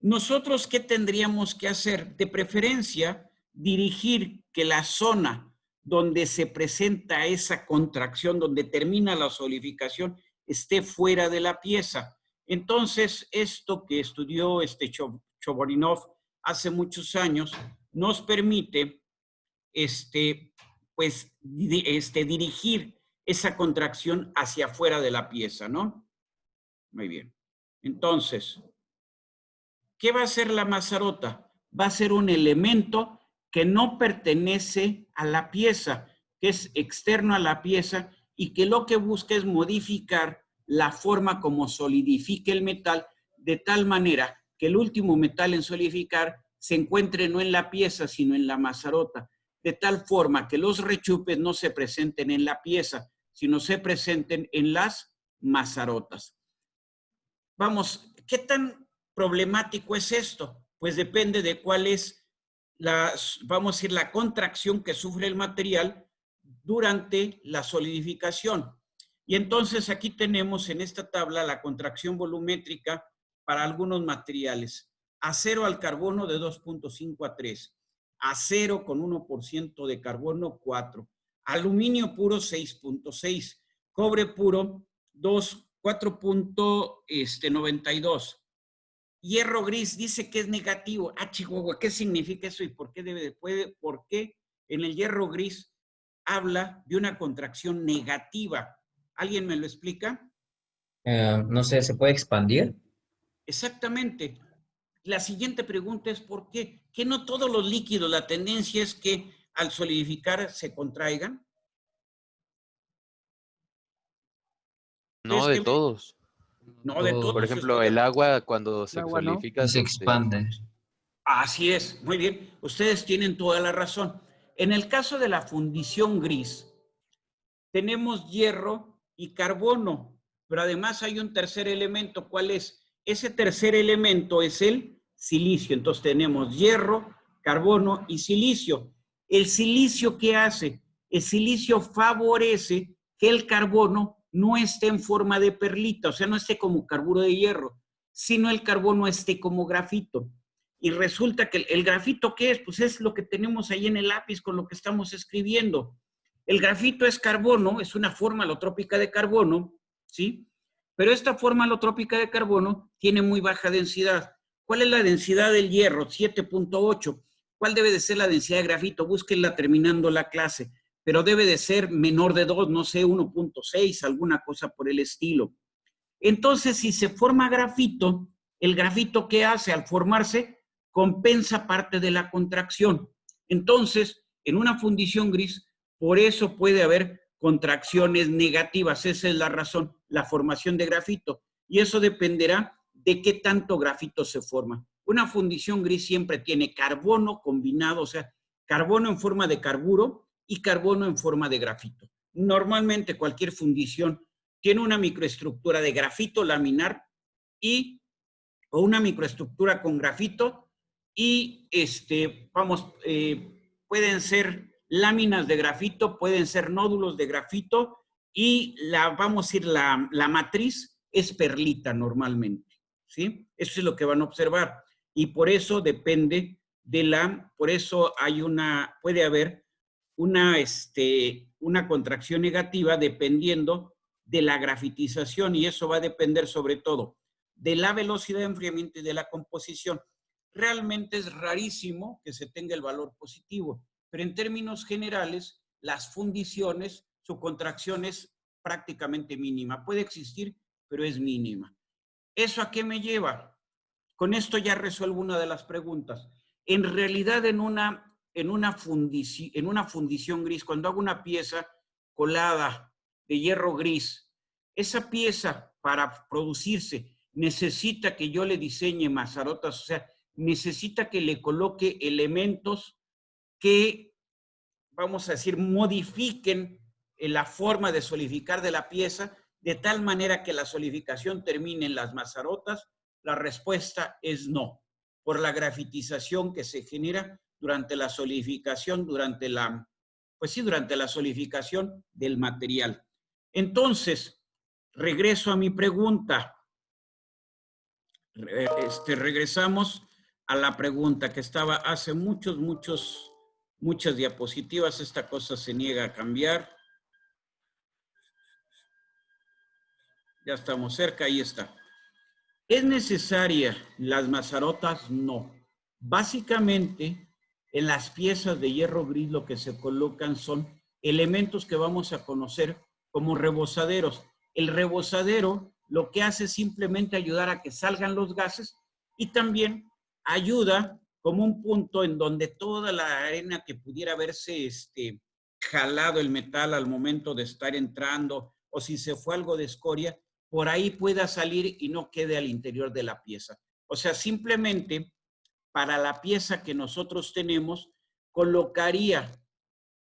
Nosotros, ¿qué tendríamos que hacer? De preferencia, dirigir que la zona donde se presenta esa contracción, donde termina la solidificación, esté fuera de la pieza. Entonces, esto que estudió Choborinov hace muchos años, nos permite dirigir esa contracción hacia afuera de la pieza, ¿no? Muy bien. Entonces, ¿qué va a ser la mazarota? Va a ser un elemento que no pertenece a la pieza, que es externo a la pieza y que lo que busca es modificar la forma como solidifique el metal de tal manera que el último metal en solidificar se encuentre no en la pieza, sino en la mazarota, de tal forma que los rechupes no se presenten en la pieza, sino se presenten en las mazarotas. Vamos, ¿qué tan problemático es esto? Pues depende de cuál es vamos a decir, la contracción que sufre el material durante la solidificación. Y entonces aquí tenemos en esta tabla la contracción volumétrica para algunos materiales. Acero al carbono de 2.5 a 3. Acero con 1% de carbono 4. Aluminio puro 6.6. Cobre puro 4.92. Hierro gris dice que es negativo. Ah, Chihuahua, ¿qué significa eso y por qué por qué en el hierro gris habla de una contracción negativa? ¿Alguien me lo explica? No sé, ¿se puede expandir? Exactamente. La siguiente pregunta es ¿por qué? ¿Que no todos los líquidos, la tendencia es que al solidificar se contraigan? No, de todos. No, de todos. Por ejemplo, el agua cuando se agua, ¿no? solidifica Se expande. Así es, muy bien. Ustedes tienen toda la razón. En el caso de la fundición gris, tenemos hierro y carbono, pero además hay un tercer elemento. ¿Cuál es? Ese tercer elemento es el silicio. Entonces tenemos hierro, carbono y silicio. ¿El silicio qué hace? El silicio favorece que el carbono no esté en forma de perlita, o sea, no esté como carburo de hierro, sino el carbono esté como grafito. Y resulta que el grafito, ¿qué es? Pues es lo que tenemos ahí en el lápiz con lo que estamos escribiendo. El grafito es carbono, es una forma alotrópica de carbono, ¿sí? Pero esta forma alotrópica de carbono tiene muy baja densidad. ¿Cuál es la densidad del hierro? 7.8. ¿Cuál debe de ser la densidad de grafito? Búsquenla terminando la clase. Pero debe de ser menor de 2, no sé, 1.6, alguna cosa por el estilo. Entonces, si se forma grafito, el grafito, ¿qué hace? Al formarse, compensa parte de la contracción. Entonces, en una fundición gris, por eso puede haber contracciones negativas. Esa es la razón, la formación de grafito. Y eso dependerá de qué tanto grafito se forma. Una fundición gris siempre tiene carbono combinado, o sea, carbono en forma de carburo y carbono en forma de grafito. Normalmente cualquier fundición tiene una microestructura de grafito laminar o una microestructura con grafito y pueden ser láminas de grafito, pueden ser nódulos de grafito y la matriz es perlita normalmente, ¿sí? Eso es lo que van a observar y por eso depende por eso puede haber una contracción negativa dependiendo de la grafitización y eso va a depender sobre todo de la velocidad de enfriamiento y de la composición. Realmente es rarísimo que se tenga el valor positivo, pero en términos generales, las fundiciones, su contracción es prácticamente mínima. Puede existir, pero es mínima. ¿Eso a qué me lleva? Con esto ya resuelvo una de las preguntas. En realidad, en una fundición gris, cuando hago una pieza colada de hierro gris, esa pieza para producirse necesita que yo le diseñe mazarotas, o sea, necesita que le coloque elementos que, vamos a decir, modifiquen la forma de solidificar de la pieza de tal manera que la solidificación termine en las mazarotas? La respuesta es no, por la grafitización que se genera durante la solidificación, durante la solidificación del material. Entonces, regreso a mi pregunta. Regresamos a la pregunta que estaba hace muchas diapositivas. Esta cosa se niega a cambiar. Ya estamos cerca, ahí está. ¿Es necesaria las mazarotas? No. Básicamente, en las piezas de hierro gris lo que se colocan son elementos que vamos a conocer como rebozaderos. El rebozadero lo que hace es simplemente ayudar a que salgan los gases y también ayuda como un punto en donde toda la arena que pudiera haberse jalado el metal al momento de estar entrando, o si se fue algo de escoria, por ahí pueda salir y no quede al interior de la pieza. O sea, simplemente para la pieza que nosotros tenemos, colocaría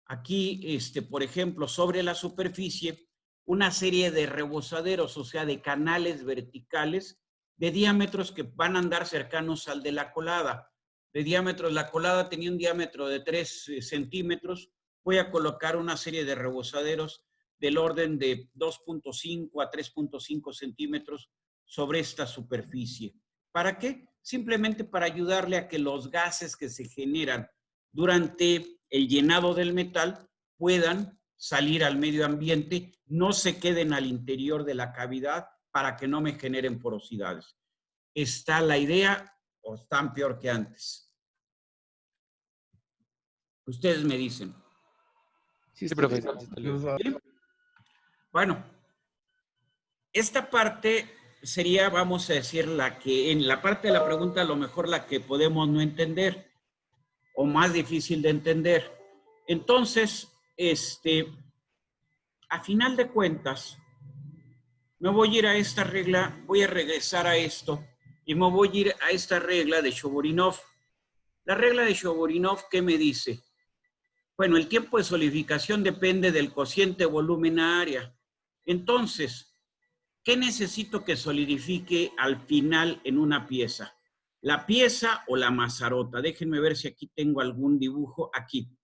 aquí, por ejemplo, sobre la superficie, una serie de rebozaderos, o sea, de canales verticales de diámetros que van a andar cercanos al de la colada. De diámetros, la colada tenía un diámetro de 3 centímetros. Voy a colocar una serie de rebozaderos del orden de 2.5 a 3.5 centímetros sobre esta superficie. ¿Para qué? Simplemente para ayudarle a que los gases que se generan durante el llenado del metal puedan salir al medio ambiente, no se queden al interior de la cavidad para que no me generen porosidades. ¿Está la idea o están peor que antes? Ustedes me dicen. Sí, profesor. ¿Sí? Bueno, esta parte sería, vamos a decir, la que en la parte de la pregunta a lo mejor la que podemos no entender o más difícil de entender. Entonces, a final de cuentas, me voy a ir a esta regla, voy a regresar a esto y me voy a ir a esta regla de Shogorinov. La regla de Shogorinov, ¿qué me dice? Bueno, el tiempo de solidificación depende del cociente volumen a área. Entonces, ¿qué necesito que solidifique al final en una pieza? ¿La pieza o la mazarota? Déjenme ver si aquí tengo algún dibujo. Aquí.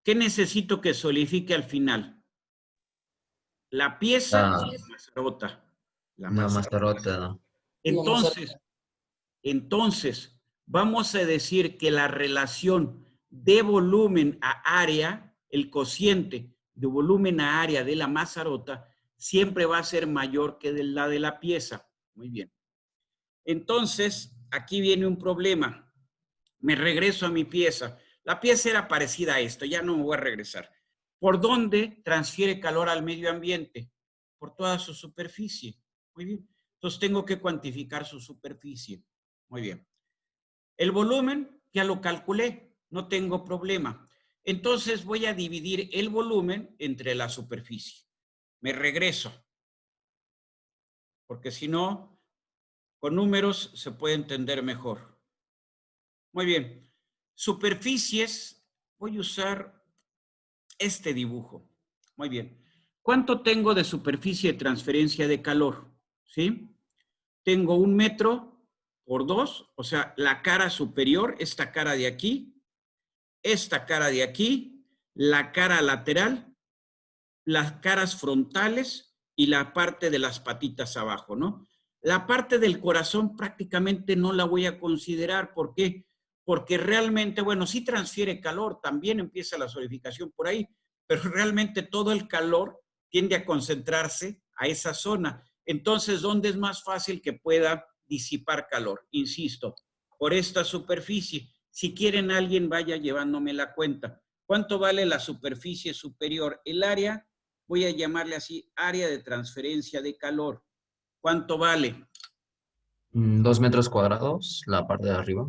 ¿Qué necesito que solidifique al final? ¿La pieza o la mazarota? La mazarota, ¿no? Entonces, vamos a decir que la relación de volumen a área, el cociente de volumen a área de la mazarota, siempre va a ser mayor que la de la pieza. Muy bien. Entonces, aquí viene un problema. Me regreso a mi pieza. La pieza era parecida a esto, ya no me voy a regresar. ¿Por dónde transfiere calor al medio ambiente? Por toda su superficie. Muy bien. Entonces, tengo que cuantificar su superficie. Muy bien. El volumen ya lo calculé, no tengo problema. Entonces voy a dividir el volumen entre la superficie. Me regreso, porque si no, con números se puede entender mejor. Muy bien. Superficies, voy a usar este dibujo. Muy bien. ¿Cuánto tengo de superficie de transferencia de calor? ¿Sí? Tengo 1 metro por 2, o sea, la cara superior, esta cara de aquí, esta cara de aquí, la cara lateral, las caras frontales y la parte de las patitas abajo, ¿no? La parte del corazón prácticamente no la voy a considerar. ¿Por qué? Porque realmente, bueno, sí transfiere calor, también empieza la solidificación por ahí, pero realmente todo el calor tiende a concentrarse a esa zona. Entonces, ¿dónde es más fácil que pueda disipar calor? Insisto, por esta superficie. Si quieren, alguien vaya llevándome la cuenta. ¿Cuánto vale la superficie superior? El área, voy a llamarle así, área de transferencia de calor. ¿Cuánto vale? 2 metros cuadrados, la parte de arriba.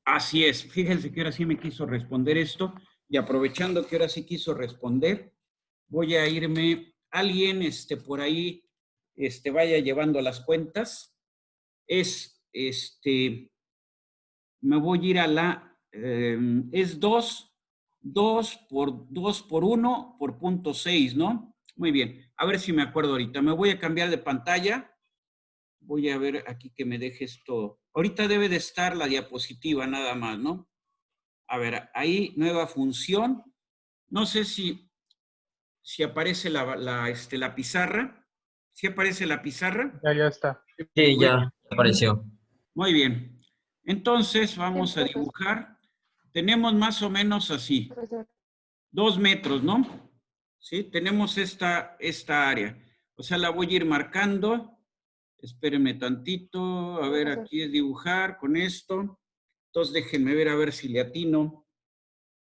Así es. Fíjense que ahora sí me quiso responder esto. Y aprovechando que ahora sí quiso responder, voy a irme, alguien por ahí vaya llevando las cuentas. Me voy a ir a la es 2 por 1 por 0.6, ¿no? Muy bien. A ver si me acuerdo ahorita. Me voy a cambiar de pantalla. Voy a ver aquí que me deje esto. Ahorita debe de estar la diapositiva nada más, ¿no? A ver, ahí, nueva función. No sé si aparece la pizarra. ¿Sí aparece la pizarra? Ya está. Sí, Muy, ya apareció. muy bien. Entonces vamos a dibujar. Tenemos más o menos así, 2 metros, ¿no? ¿Sí? Tenemos esta área. O sea, la voy a ir marcando. Espérenme tantito. A ver, aquí es dibujar con esto. Entonces déjenme ver a ver si le atino.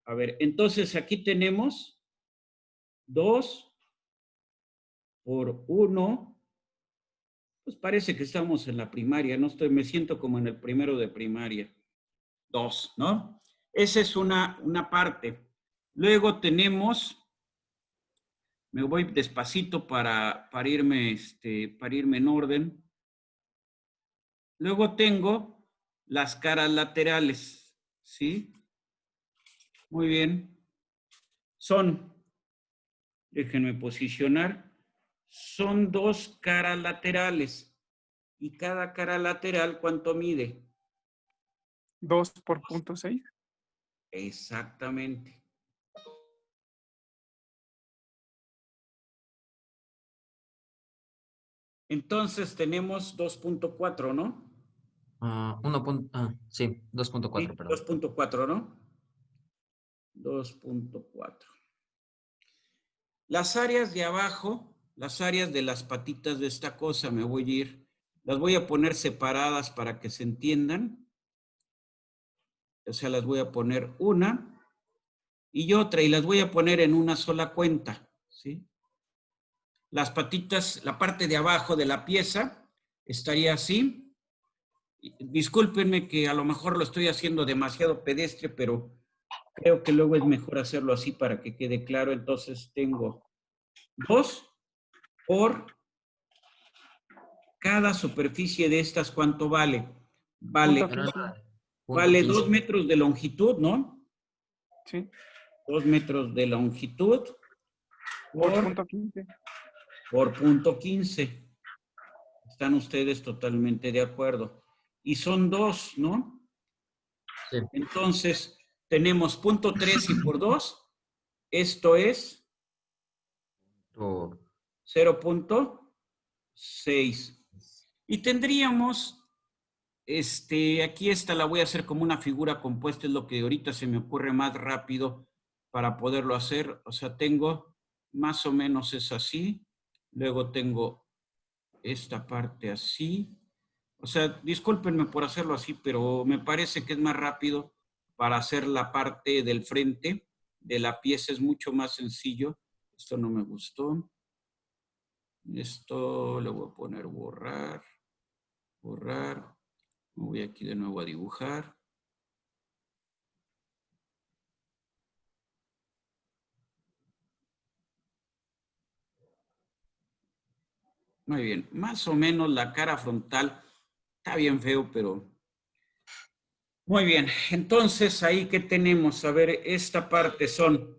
A ver, entonces aquí tenemos 2 por 1. Pues parece que estamos en la primaria, no estoy, me siento como en el primero de primaria. 2, ¿no? Esa es una parte. Luego tenemos, me voy despacito para irme en orden. Luego tengo las caras laterales, ¿sí? Muy bien. Son, déjenme posicionar, son 2 caras laterales. ¿Y cada cara lateral cuánto mide? 2 por 0.6. Exactamente. Entonces tenemos 2.4, ¿no? Sí, 2.4, Sí, perdón. 2.4, ¿no? 2.4. Las áreas de abajo, las áreas de las patitas de esta cosa, me voy a ir, las voy a poner separadas para que se entiendan. O sea, las voy a poner una y otra, y las voy a poner en una sola cuenta, ¿sí? Las patitas, la parte de abajo de la pieza estaría así. Discúlpenme que a lo mejor lo estoy haciendo demasiado pedestre, pero creo que luego es mejor hacerlo así para que quede claro. Entonces tengo 2 por cada superficie de estas, ¿cuánto vale? Vale, Punto 15. Punto vale 2 15. metros de longitud, ¿no? Sí. 2 metros de longitud Por por, punto 15. por punto 15. Están ustedes totalmente de acuerdo. Y son 2, ¿no? Sí. Entonces, tenemos punto 3 y por 2, esto es Por 0.6. Y tendríamos, aquí esta la voy a hacer como una figura compuesta, es lo que ahorita se me ocurre más rápido para poderlo hacer. O sea, tengo más o menos es así, luego tengo esta parte así. O sea, discúlpenme por hacerlo así, pero me parece que es más rápido para hacer la parte del frente de la pieza, es mucho más sencillo. Esto no me gustó. Esto le voy a poner borrar, borrar. Me voy aquí de nuevo a dibujar. Muy bien, más o menos la cara frontal está bien feo, pero muy bien. Entonces, ahí que tenemos, a ver, esta parte son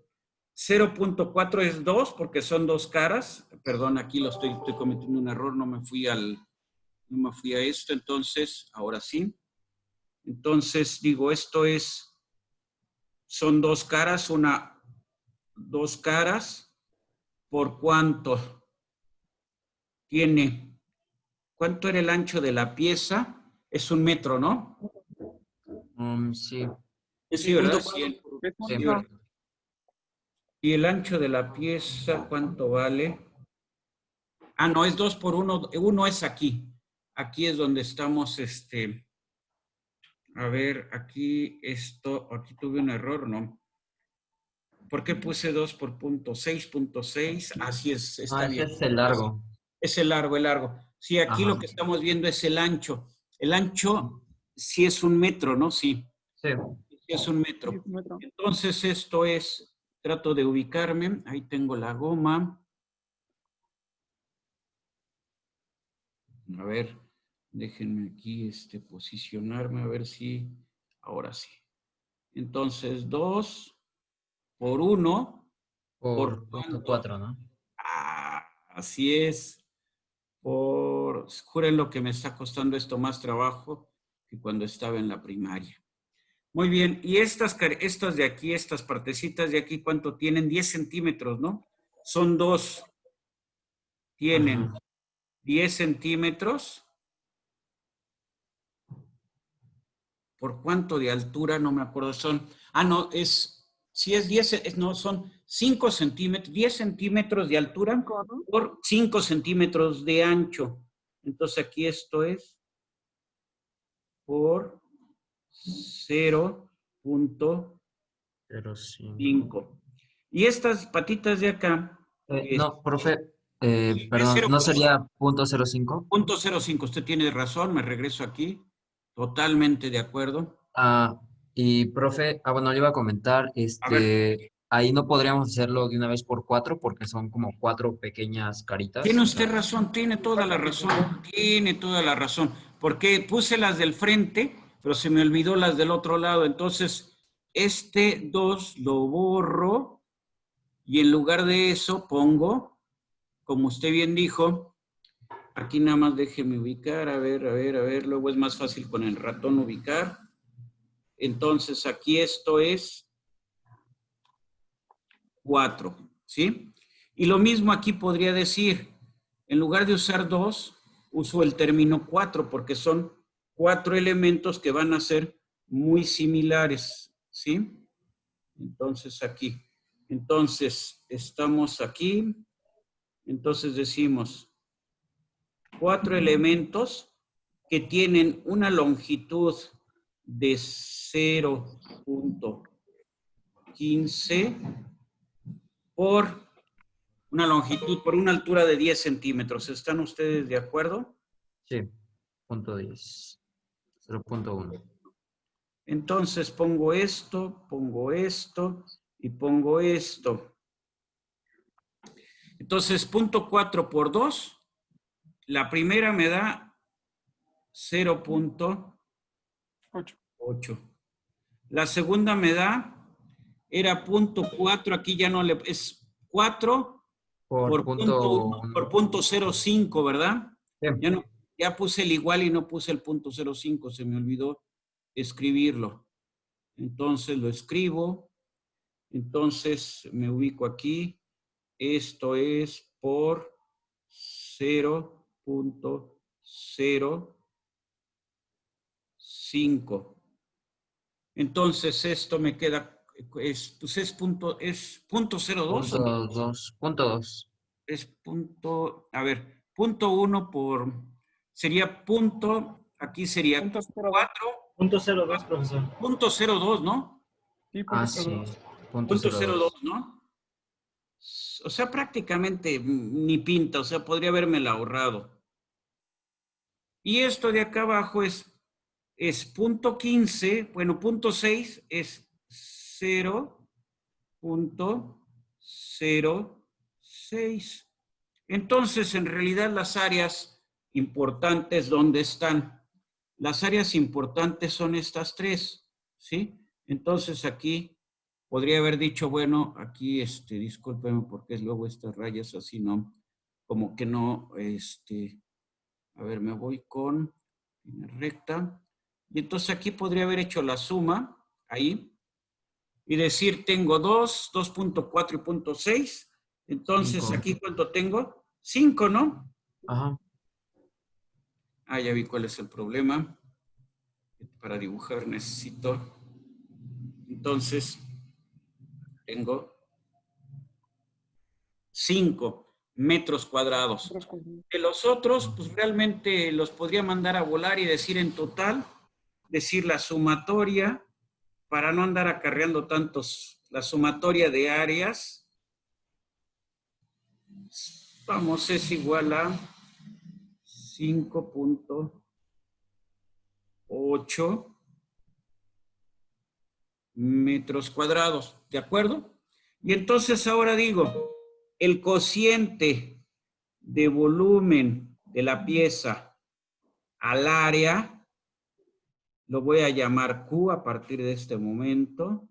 0.4 es 2 porque son 2 caras. Perdón, aquí estoy cometiendo un error, no me fui a esto. Entonces, ahora sí. Entonces, digo, son 2 caras, 2 caras, ¿por cuánto? ¿Cuánto era el ancho de la pieza? Es 1 metro, ¿no? Sí, Sí, ¿verdad? Es sí. Sí, ¿verdad? ¿Y el ancho de la pieza cuánto vale? Ah, no, es 2 por 1. Uno es aquí. Aquí es donde estamos, a ver, aquí tuve un error, ¿no? ¿Por qué puse 2 por punto 6.6? Así es, está Ese bien. es el largo. Es el largo, el largo. Sí, aquí Ajá. lo que estamos viendo es el ancho. El ancho sí es 1 metro, ¿no? Sí, Sí. sí es 1 Sí, metro. es un metro. Entonces esto es, trato de ubicarme. Ahí tengo la goma. A ver, déjenme aquí posicionarme a ver si ahora sí. Entonces, 2 por 1. Por cuánto? 4, ¿no? Así es. Juren lo que me está costando esto más trabajo que cuando estaba en la primaria. Muy bien. Y estas de aquí, estas partecitas de aquí, ¿cuánto tienen? 10 centímetros, ¿no? Son 2. Tienen Ajá. 10 centímetros. ¿Por cuánto de altura? No me acuerdo. No, si es 10, no, son 5 centímetros, 10 centímetros de altura por 5 centímetros de ancho. Entonces aquí esto es por 0.5. 0.5. Y estas patitas de acá, No, profe, es perdón, ¿no sería .05? 0.05. Usted tiene razón, me regreso aquí. Totalmente de acuerdo. Y profe, bueno, le iba a comentar, A ver, ahí no podríamos hacerlo de una vez por 4 porque son como 4 pequeñas caritas. tiene O usted sea, razón, tiene toda la razón, tiene toda la razón, porque puse las del frente, pero se me olvidó las del otro lado. Entonces, este 2 lo borro y en lugar de eso pongo, como usted bien dijo, aquí nada más déjeme ubicar, a ver, luego es más fácil con el ratón ubicar. Entonces, aquí esto es 4, ¿sí? Y lo mismo aquí podría decir, en lugar de usar 2, uso el término 4 porque son 4 elementos que van a ser muy similares, ¿sí? Entonces aquí. Entonces, estamos aquí. Entonces decimos 4 elementos que tienen una longitud de 0.15 por una longitud, por una altura de 10 centímetros. ¿Están ustedes de acuerdo? sí, .10, 0.1. Entonces pongo esto y pongo esto. Entonces, 0.4 por 2, la primera me da 0.8. La segunda me da, era 0.4, aquí ya no le, es 4 Por por punto 1 .1. por 0.05, ¿verdad? Sí. Ya puse el igual y no puse el 0.05, se me olvidó escribirlo. Entonces lo escribo, entonces me ubico aquí, esto es por 0.05. Entonces esto me queda, es 0.02 o .2. es a ver, 0.1 por, sería aquí sería 4, .02, profesor. 0.02, ¿no? Sí, Sí, .02, 0.02. ¿no? O sea, prácticamente ni pinta, o sea, podría habérmela ahorrado. Y esto de acá abajo es 0.15, bueno, 0.6 es 0.06. Entonces, en realidad, las áreas importantes, ¿dónde están? Las áreas importantes son estas 3, ¿sí? Entonces, aquí podría haber dicho, bueno, aquí, discúlpeme porque es luego estas rayas así, ¿no? Como que no, a ver, me voy con recta. Y entonces aquí podría haber hecho la suma, ahí, y decir, tengo 2, 2.4 y 0.6. Entonces, 5. ¿aquí cuánto tengo? 5, ¿no? Ajá. Ya vi cuál es el problema. Para dibujar necesito. Entonces, tengo 5 metros cuadrados. De los otros, pues realmente los podría mandar a volar y decir en total, decir la sumatoria, para no andar acarreando tantos, la sumatoria de áreas, vamos, es igual a 5.8 metros cuadrados, ¿de acuerdo? Y entonces ahora digo, el cociente de volumen de la pieza al área, Lo voy a llamar Q a partir de este momento.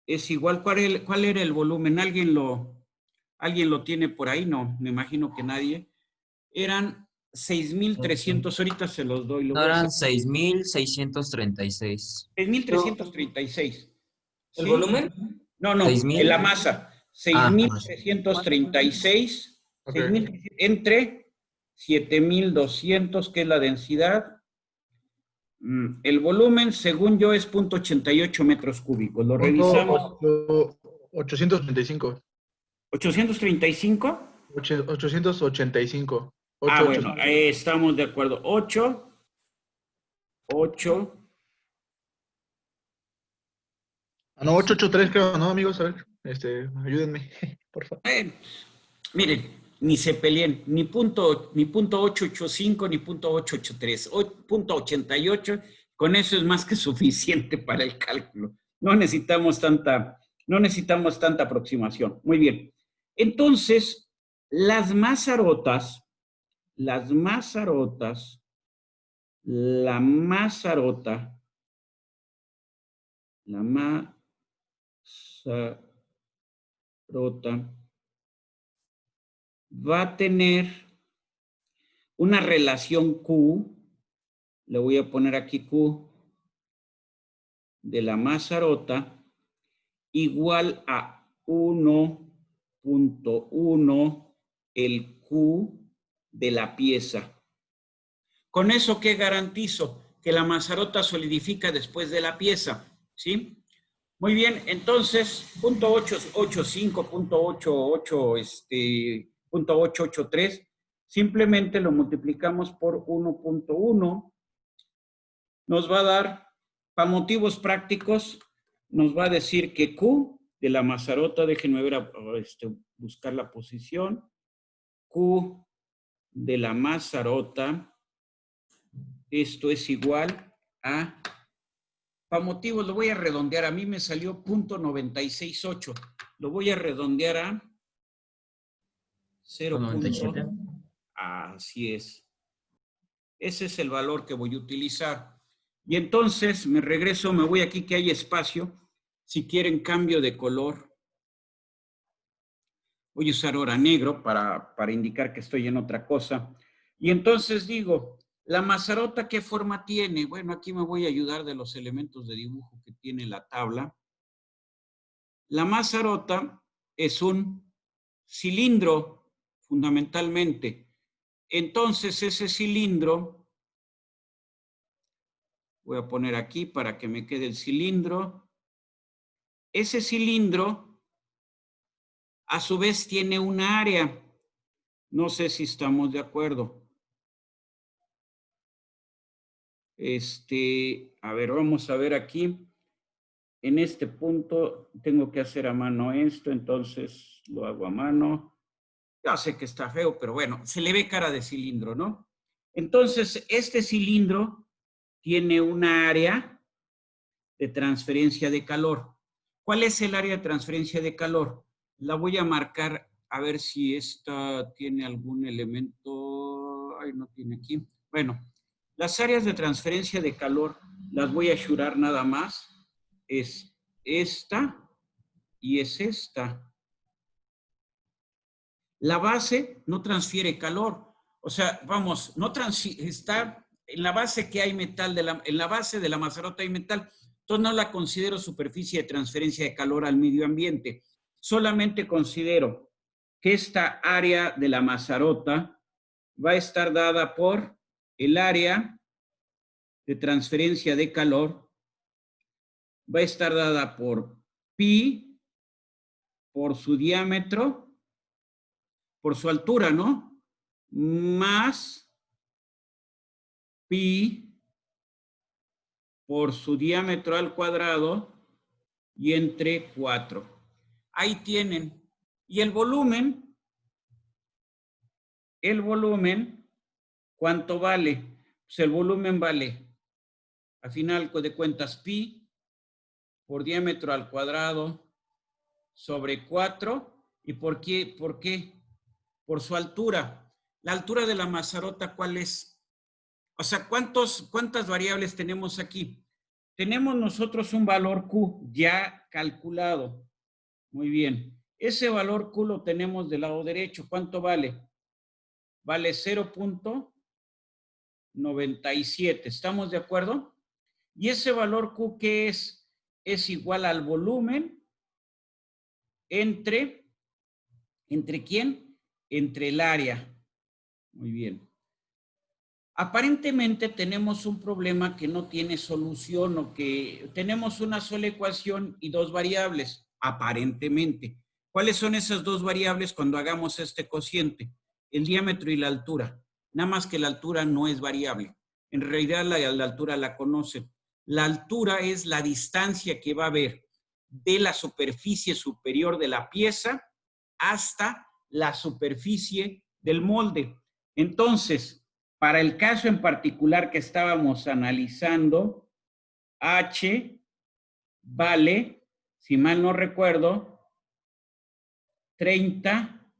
Es igual, ¿cuál era el volumen? ¿Alguien lo tiene por ahí? No, me imagino que nadie. Eran 6,300, ahorita se los doy. No, eran 6,636. 6,336. ¿El ¿Sí? volumen? No, no, 6,000. en la masa. 6,336 Ok. 6,000 entre 7,200, que es la densidad. El volumen, según yo, es 0.88 metros cúbicos. Lo revisamos. 835. ¿835? 885. Ah, bueno, estamos de acuerdo. 8. No, 883 creo, ¿no, amigos? A ver, ayúdenme, por favor. Miren, ni se peleen, ni punto 885, ni punto 883, punto 88, con eso es más que suficiente para el cálculo. No necesitamos tanta aproximación. Muy bien. Entonces, la Mazarota va a tener una relación Q, le voy a poner aquí Q, de la Mazarota, igual a 1.1 el Q de la pieza. ¿Con eso qué garantizo? Que la Mazarota solidifica después de la pieza, ¿sí? Muy bien, entonces, punto 885, punto 88, punto 883, simplemente lo multiplicamos por 1.1, nos va a dar, para motivos prácticos, nos va a decir que Q de la Mazarota, déjenme ver, buscar la posición, Q de la Mazarota, esto es igual a, para motivos lo voy a redondear, a mí me salió .968, lo voy a redondear a 0.97. Así es. Ese es el valor que voy a utilizar. Y entonces me regreso, me voy aquí que hay espacio. Si quieren cambio de color, voy a usar ahora negro para indicar que estoy en otra cosa. Y entonces digo, ¿la Mazarota qué forma tiene? Bueno, aquí me voy a ayudar de los elementos de dibujo que tiene la tabla. La Mazarota es un cilindro, fundamentalmente. Entonces, ese cilindro, voy a poner aquí para que me quede el cilindro. Ese cilindro, a su vez, tiene una área. No sé si estamos de acuerdo. A ver, vamos a ver aquí. En este punto tengo que hacer a mano esto, entonces lo hago a mano. Ya sé que está feo, pero bueno, se le ve cara de cilindro, ¿no? Entonces, este cilindro tiene una área de transferencia de calor. ¿Cuál es el área de transferencia de calor? La voy a marcar a ver si esta tiene algún elemento. Ay, no tiene aquí. Bueno, las áreas de transferencia de calor las voy a achurar nada más. Es esta y es esta. La base no transfiere calor. O sea, vamos, está en la base que hay metal, en la base de la Mazarota hay metal. Entonces no la considero superficie de transferencia de calor al medio ambiente. Solamente considero que esta área de la Mazarota va a estar dada por el área de transferencia de calor, va a estar dada por pi, por su diámetro, por su altura, ¿no? Más pi por su diámetro al cuadrado y entre 4. Ahí tienen. Y el volumen, ¿cuánto vale? Pues el volumen vale, al final de cuentas, pi por diámetro al cuadrado sobre 4. ¿Y por qué? ¿Por qué? Por su altura. La altura de la Mazarota, ¿cuál es? O sea, ¿cuántas variables tenemos aquí? Tenemos nosotros un valor Q ya calculado. Muy bien. Ese valor Q lo tenemos del lado derecho. ¿Cuánto vale? Vale 0.97. ¿Estamos de acuerdo? Y ese valor Q, ¿qué es? Es igual al volumen ¿entre quién? Entre el área. Muy bien. Aparentemente tenemos un problema que no tiene solución o que tenemos una sola ecuación y dos variables, aparentemente. ¿Cuáles son esas dos variables cuando hagamos este cociente? El diámetro y la altura. Nada más que la altura no es variable. En realidad la altura la conoce. La altura es la distancia que va a haber de la superficie superior de la pieza hasta la superficie del molde. Entonces, para el caso en particular que estábamos analizando, H vale, si mal no recuerdo, 30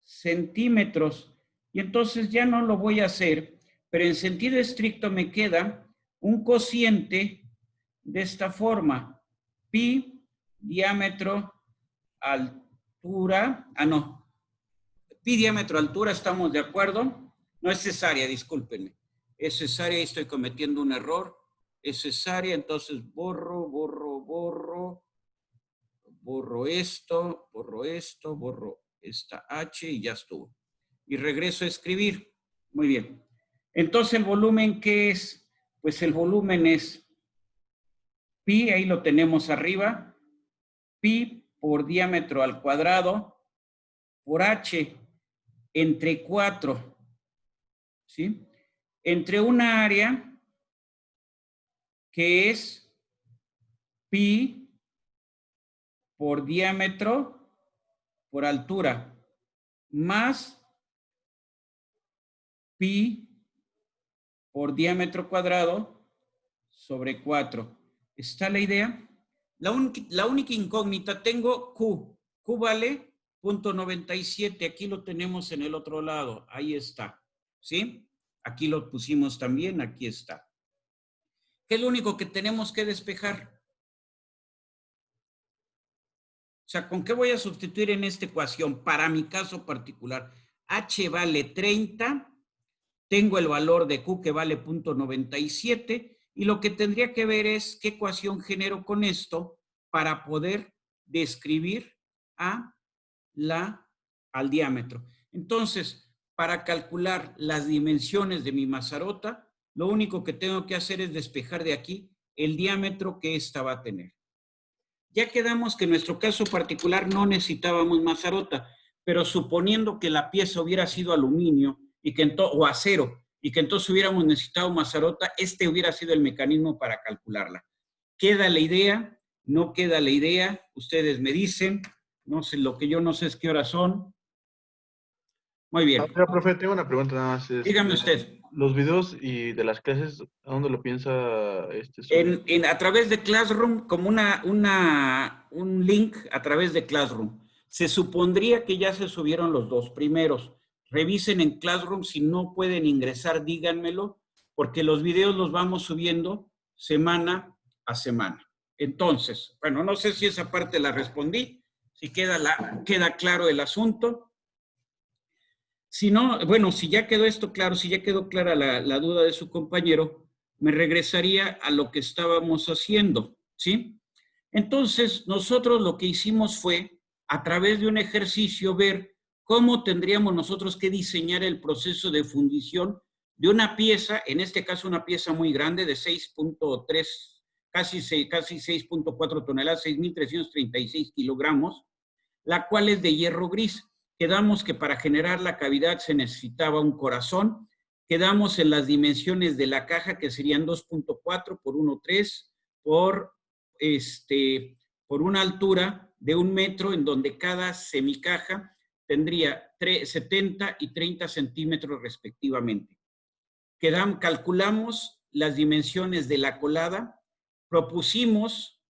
centímetros. Y entonces ya no lo voy a hacer, pero en sentido estricto me queda un cociente de esta forma. Pi, diámetro, altura, pi, diámetro, altura, ¿estamos de acuerdo? No es cesárea, discúlpenme. Es cesárea y estoy cometiendo un error. Es cesárea, entonces borro esto, borro esta H y ya estuvo. Y regreso a escribir. Muy bien. Entonces, ¿el volumen qué es? Pues el volumen es pi, ahí lo tenemos arriba, pi por diámetro al cuadrado por H entre 4. ¿Sí? Entre una área que es pi por diámetro por altura más pi por diámetro cuadrado sobre 4. ¿Está la idea? La única incógnita, tengo Q. Q vale 0.97. Aquí lo tenemos en el otro lado. Ahí está. ¿Sí? Aquí lo pusimos también, aquí está. ¿Qué es lo único que tenemos que despejar? O sea, ¿con qué voy a sustituir en esta ecuación? Para mi caso particular, H vale 30, tengo el valor de Q que vale 0.97 y lo que tendría que ver es qué ecuación genero con esto para poder describir al diámetro. Entonces, para calcular las dimensiones de mi mazarota, lo único que tengo que hacer es despejar de aquí el diámetro que ésta va a tener. Ya quedamos que en nuestro caso particular no necesitábamos mazarota, pero suponiendo que la pieza hubiera sido aluminio o acero y que entonces hubiéramos necesitado mazarota, este hubiera sido el mecanismo para calcularla. ¿Queda la idea? ¿No queda la idea? Ustedes me dicen. No sé, lo que yo no sé es qué horas son. Muy bien. Ahora, profe, tengo una pregunta nada más. Dígame usted. Los videos y de las clases, ¿a dónde lo piensa a través de Classroom, como un link a través de Classroom. Se supondría que ya se subieron los dos primeros. Revisen en Classroom, si no pueden ingresar, díganmelo, porque los videos los vamos subiendo semana a semana. Entonces, bueno, no sé si esa parte la respondí, si queda claro el asunto. Si no, bueno, si ya quedó esto claro, si ya quedó clara la duda de su compañero, me regresaría a lo que estábamos haciendo, ¿sí? Entonces, nosotros lo que hicimos fue, a través de un ejercicio, ver cómo tendríamos nosotros que diseñar el proceso de fundición de una pieza, en este caso una pieza muy grande de 6.3, casi 6.4 toneladas, 6.336 kilogramos, la cual es de hierro gris. Quedamos que para generar la cavidad se necesitaba un corazón. Quedamos en las dimensiones de la caja, que serían 2.4 por 1.3 por una altura de 1 metro, en donde cada semicaja tendría 70 y 30 centímetros respectivamente. Calculamos las dimensiones de la colada, propusimos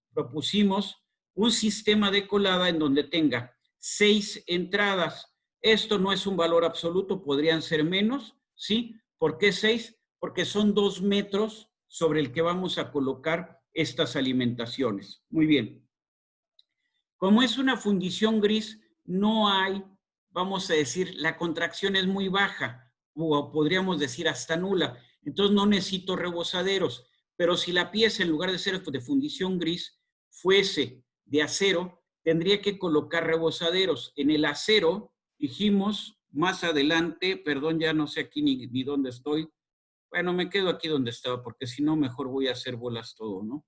un sistema de colada en donde tenga 6 entradas. Esto no es un valor absoluto, podrían ser menos, ¿sí? ¿Por qué 6? porque son 2 metros sobre el que vamos a colocar estas alimentaciones. Muy bien. Como es una fundición gris, no hay, vamos a decir, la contracción es muy baja, o podríamos decir hasta nula. Entonces no necesito rebozaderos. Pero si la pieza, en lugar de ser de fundición gris, fuese de acero, tendría que colocar rebozaderos. En el acero, dijimos más adelante, perdón, ya no sé aquí ni dónde estoy. Bueno, me quedo aquí donde estaba, porque si no, mejor voy a hacer bolas todo, ¿no?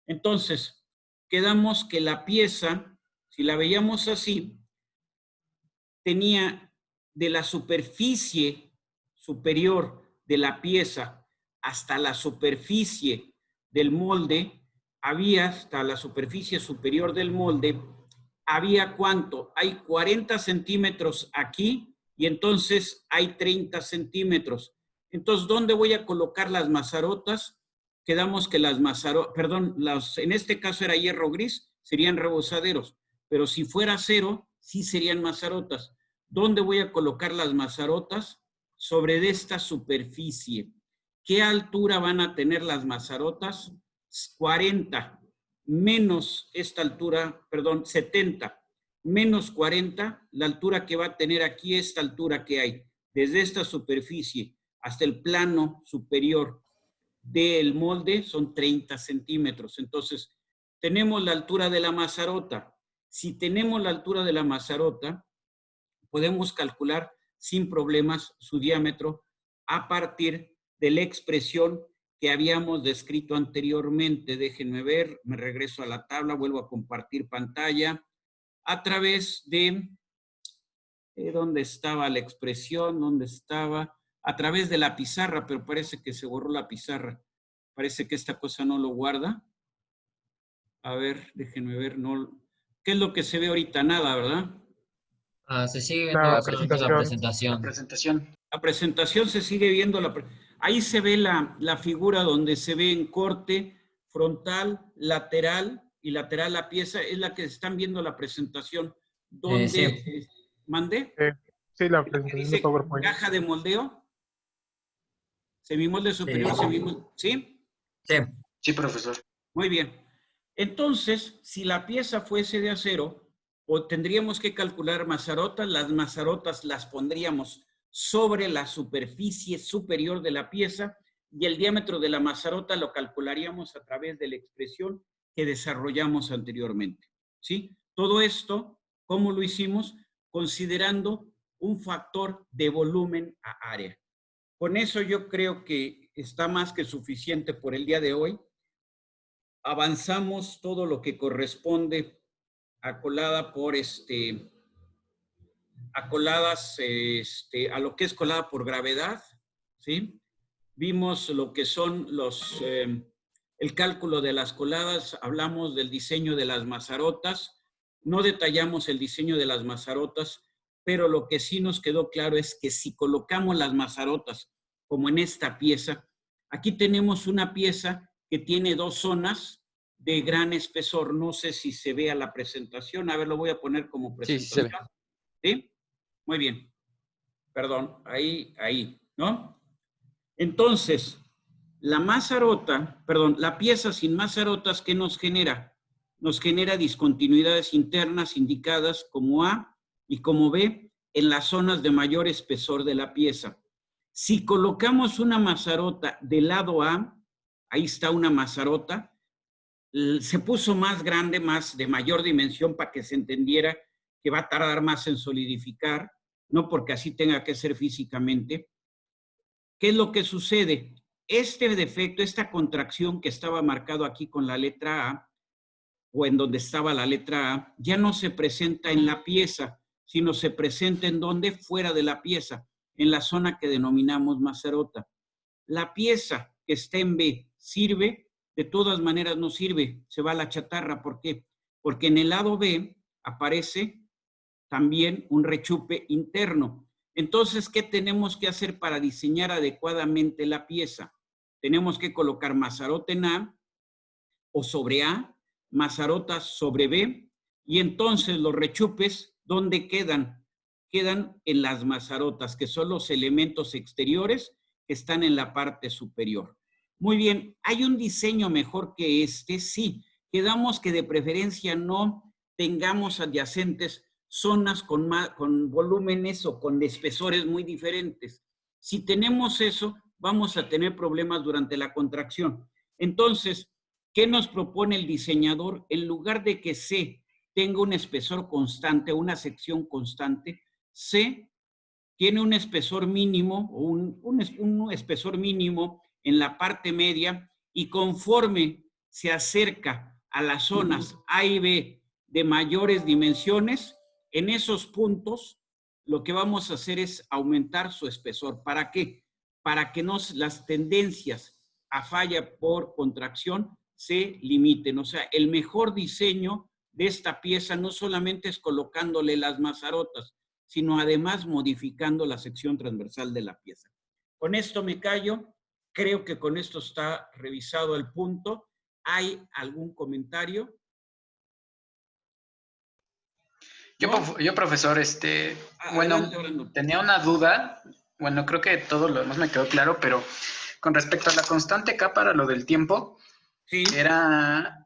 Entonces, quedamos que la pieza, si la veíamos así, tenía de la superficie superior de la pieza hasta la superficie del molde, había hasta la superficie superior del molde, había ¿cuánto? Hay 40 centímetros aquí y entonces hay 30 centímetros. Entonces, ¿dónde voy a colocar las mazarotas? Quedamos que las mazarotas, perdón, en este caso era hierro gris, serían rebozaderos, pero si fuera acero, sí serían mazarotas. ¿Dónde voy a colocar las mazarotas? Sobre de esta superficie. ¿Qué altura van a tener las mazarotas? 40 menos esta altura, perdón, 70 menos 40, la altura que va a tener aquí, esta altura que hay, desde esta superficie hasta el plano superior del molde son 30 centímetros. Entonces, tenemos la altura de la mazarota. Si tenemos la altura de la mazarota, podemos calcular sin problemas su diámetro a partir de la expresión que habíamos descrito anteriormente. Déjenme ver, me regreso a la tabla, vuelvo a compartir pantalla. A través de, ¿dónde estaba la expresión? ¿Dónde estaba? A través de la pizarra, pero parece que se borró la pizarra. Parece que esta cosa no lo guarda. A ver, déjenme ver. No. ¿Qué es lo que se ve ahorita? Nada, ¿verdad? Se sigue La viendo solamente la presentación. La presentación se sigue viendo. Ahí se ve la figura donde se ve en corte, frontal, lateral y lateral la pieza. Es la que están viendo la presentación. Donde, sí. ¿Mandé? Sí, la Que presentación dice de PowerPoint. caja de moldeo. Semimolde superior, ¿sí? Sí. Sí, profesor. Muy bien. Entonces, si la pieza fuese de acero, tendríamos que calcular mazarotas. Las mazarotas las pondríamos sobre la superficie superior de la pieza y el diámetro de la mazarota lo calcularíamos a través de la expresión que desarrollamos anteriormente. ¿Sí? Todo esto, ¿cómo lo hicimos? Considerando un factor de volumen a área. Con eso yo creo que está más que suficiente por el día de hoy. Avanzamos todo lo que corresponde a colada por a lo que es colada por gravedad, ¿sí? Vimos lo que son el cálculo de las coladas, hablamos del diseño de las mazarotas, no detallamos el diseño de las mazarotas, pero lo que sí nos quedó claro es que si colocamos las mazarotas como en esta pieza, aquí tenemos una pieza que tiene 2 zonas de gran espesor. No sé si se vea la presentación. A ver, lo voy a poner como presentación. Sí, se ve. ¿Sí? Muy bien. Perdón, ahí, ¿no? Entonces, la pieza sin mazarotas, ¿qué nos genera? Nos genera discontinuidades internas indicadas como A y como B en las zonas de mayor espesor de la pieza. Si colocamos una mazarota del lado A, ahí está una mazarota, se puso más grande, más de mayor dimensión para que se entendiera que va a tardar más en solidificar, no porque así tenga que ser físicamente. ¿Qué es lo que sucede? Este defecto, esta contracción que estaba marcado aquí con la letra A, o en donde estaba la letra A, ya no se presenta en la pieza, sino se presenta en donde, fuera de la pieza, en la zona que denominamos mazarota. La pieza que está en B sirve, de todas maneras no sirve, se va a la chatarra. ¿Por qué? Porque en el lado B aparece también un rechupe interno. Entonces, ¿qué tenemos que hacer para diseñar adecuadamente la pieza? Tenemos que colocar mazarota en A o sobre A, mazarotas sobre B, y entonces los rechupes, ¿dónde quedan? Quedan en las mazarotas, que son los elementos exteriores que están en la parte superior. Muy bien, ¿hay un diseño mejor que este? Sí, quedamos que de preferencia no tengamos adyacentes zonas con volúmenes o con espesores muy diferentes. Si tenemos eso, vamos a tener problemas durante la contracción. Entonces, ¿qué nos propone el diseñador? En lugar de que C tenga un espesor constante, una sección constante, C tiene un espesor mínimo o un espesor mínimo en la parte media, y conforme se acerca a las zonas A y B de mayores dimensiones, en esos puntos lo que vamos a hacer es aumentar su espesor. ¿Para qué? Para que las tendencias a falla por contracción se limiten. O sea, el mejor diseño de esta pieza no solamente es colocándole las mazarotas, sino además modificando la sección transversal de la pieza. Con esto me callo. Creo que con esto está revisado el punto. ¿Hay algún comentario? Yo, profesor, bueno, Adelante, Brandon. tenía una duda. Bueno, creo que todo lo demás me quedó claro, pero con respecto a la constante K para lo del tiempo, Sí.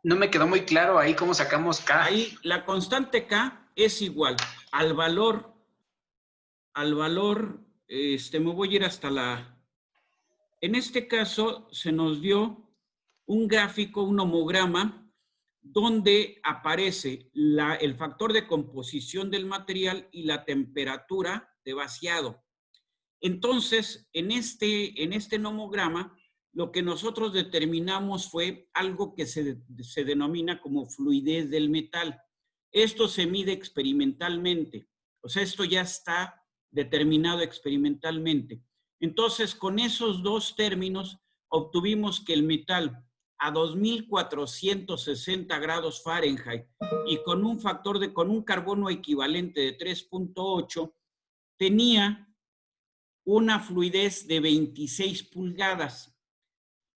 no me quedó muy claro ahí cómo sacamos K. Ahí la constante K es igual al valor, me voy a ir hasta en este caso se nos dio un gráfico, un homograma, donde aparece el factor de composición del material y la temperatura de vaciado. Entonces, en este nomograma, lo que nosotros determinamos fue algo que se denomina como fluidez del metal. Esto se mide experimentalmente. O sea, esto ya está determinado experimentalmente. Entonces, con esos dos términos, obtuvimos que el metal a 2460 grados Fahrenheit y con un carbono equivalente de 3.8, tenía una fluidez de 26 pulgadas.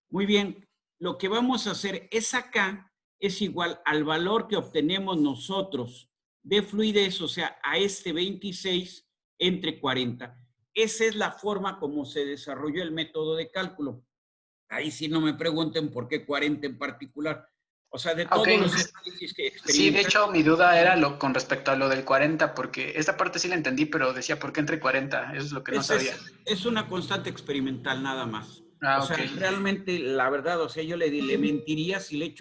Muy bien, lo que vamos a hacer es acá es igual al valor que obtenemos nosotros de fluidez, o sea, a este 26 entre 40. Esa es la forma como se desarrolló el método de cálculo. Ahí sí no me pregunten por qué 40 en particular. O sea, de todos los análisis que experimenté. Sí, de hecho, mi duda era con respecto a lo del 40, porque esta parte sí la entendí, pero decía, ¿por qué entre 40? Eso es lo que no sabía. Es una constante experimental, nada más. O sea, realmente, la verdad, o sea, yo le mentiría si le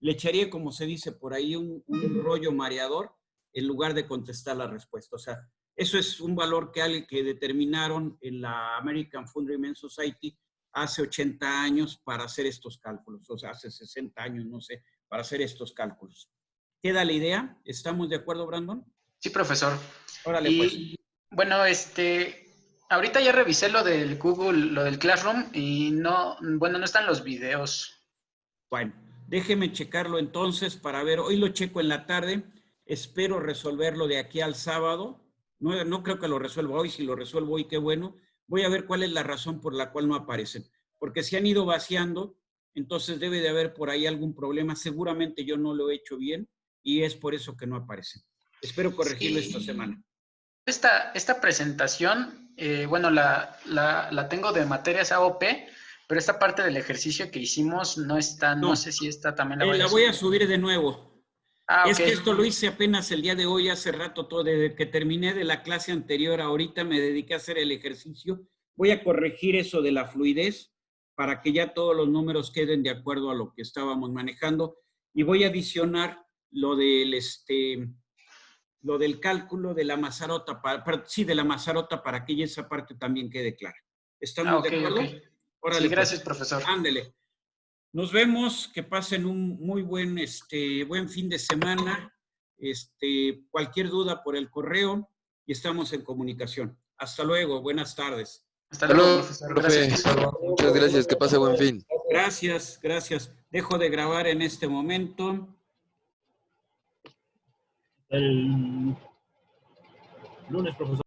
echaría, como se dice por ahí, un rollo mareador en lugar de contestar la respuesta. O sea, eso es un valor que determinaron en la American Fundamental Society hace 80 años para hacer estos cálculos, o sea, hace 60 años, no sé, para hacer estos cálculos. ¿Queda la idea? ¿Estamos de acuerdo, Brandon? Sí, profesor. Órale, pues. Bueno, ahorita ya revisé lo del Google, lo del Classroom, y no están los videos. Bueno, déjeme checarlo entonces para ver, hoy lo checo en la tarde, espero resolverlo de aquí al sábado, no creo que lo resuelva hoy, si lo resuelvo hoy, qué bueno. Voy a ver cuál es la razón por la cual no aparecen. Porque si han ido vaciando, entonces debe de haber por ahí algún problema. Seguramente yo no lo he hecho bien y es por eso que no aparecen. Espero corregirlo esta semana. Esta presentación, bueno, la tengo de materias AOP, pero esta parte del ejercicio que hicimos no está, no sé si esta también la voy a subir de nuevo. Es que esto lo hice apenas el día de hoy, hace rato, desde que terminé de la clase anterior, ahorita me dediqué a hacer el ejercicio. Voy a corregir eso de la fluidez para que ya todos los números queden de acuerdo a lo que estábamos manejando. Y voy a adicionar lo del cálculo de la mazarota, de la mazarota para que esa parte también quede clara. ¿Estamos de acuerdo? Órale, sí, gracias, pues, profesor. Ándele. Nos vemos, que pasen un muy buen fin de semana. Cualquier duda por el correo y estamos en comunicación. Hasta luego, buenas tardes. Hasta luego, profesor. Gracias. Muchas gracias, que pase buen fin. Gracias. Dejo de grabar en este momento. El lunes, profesor.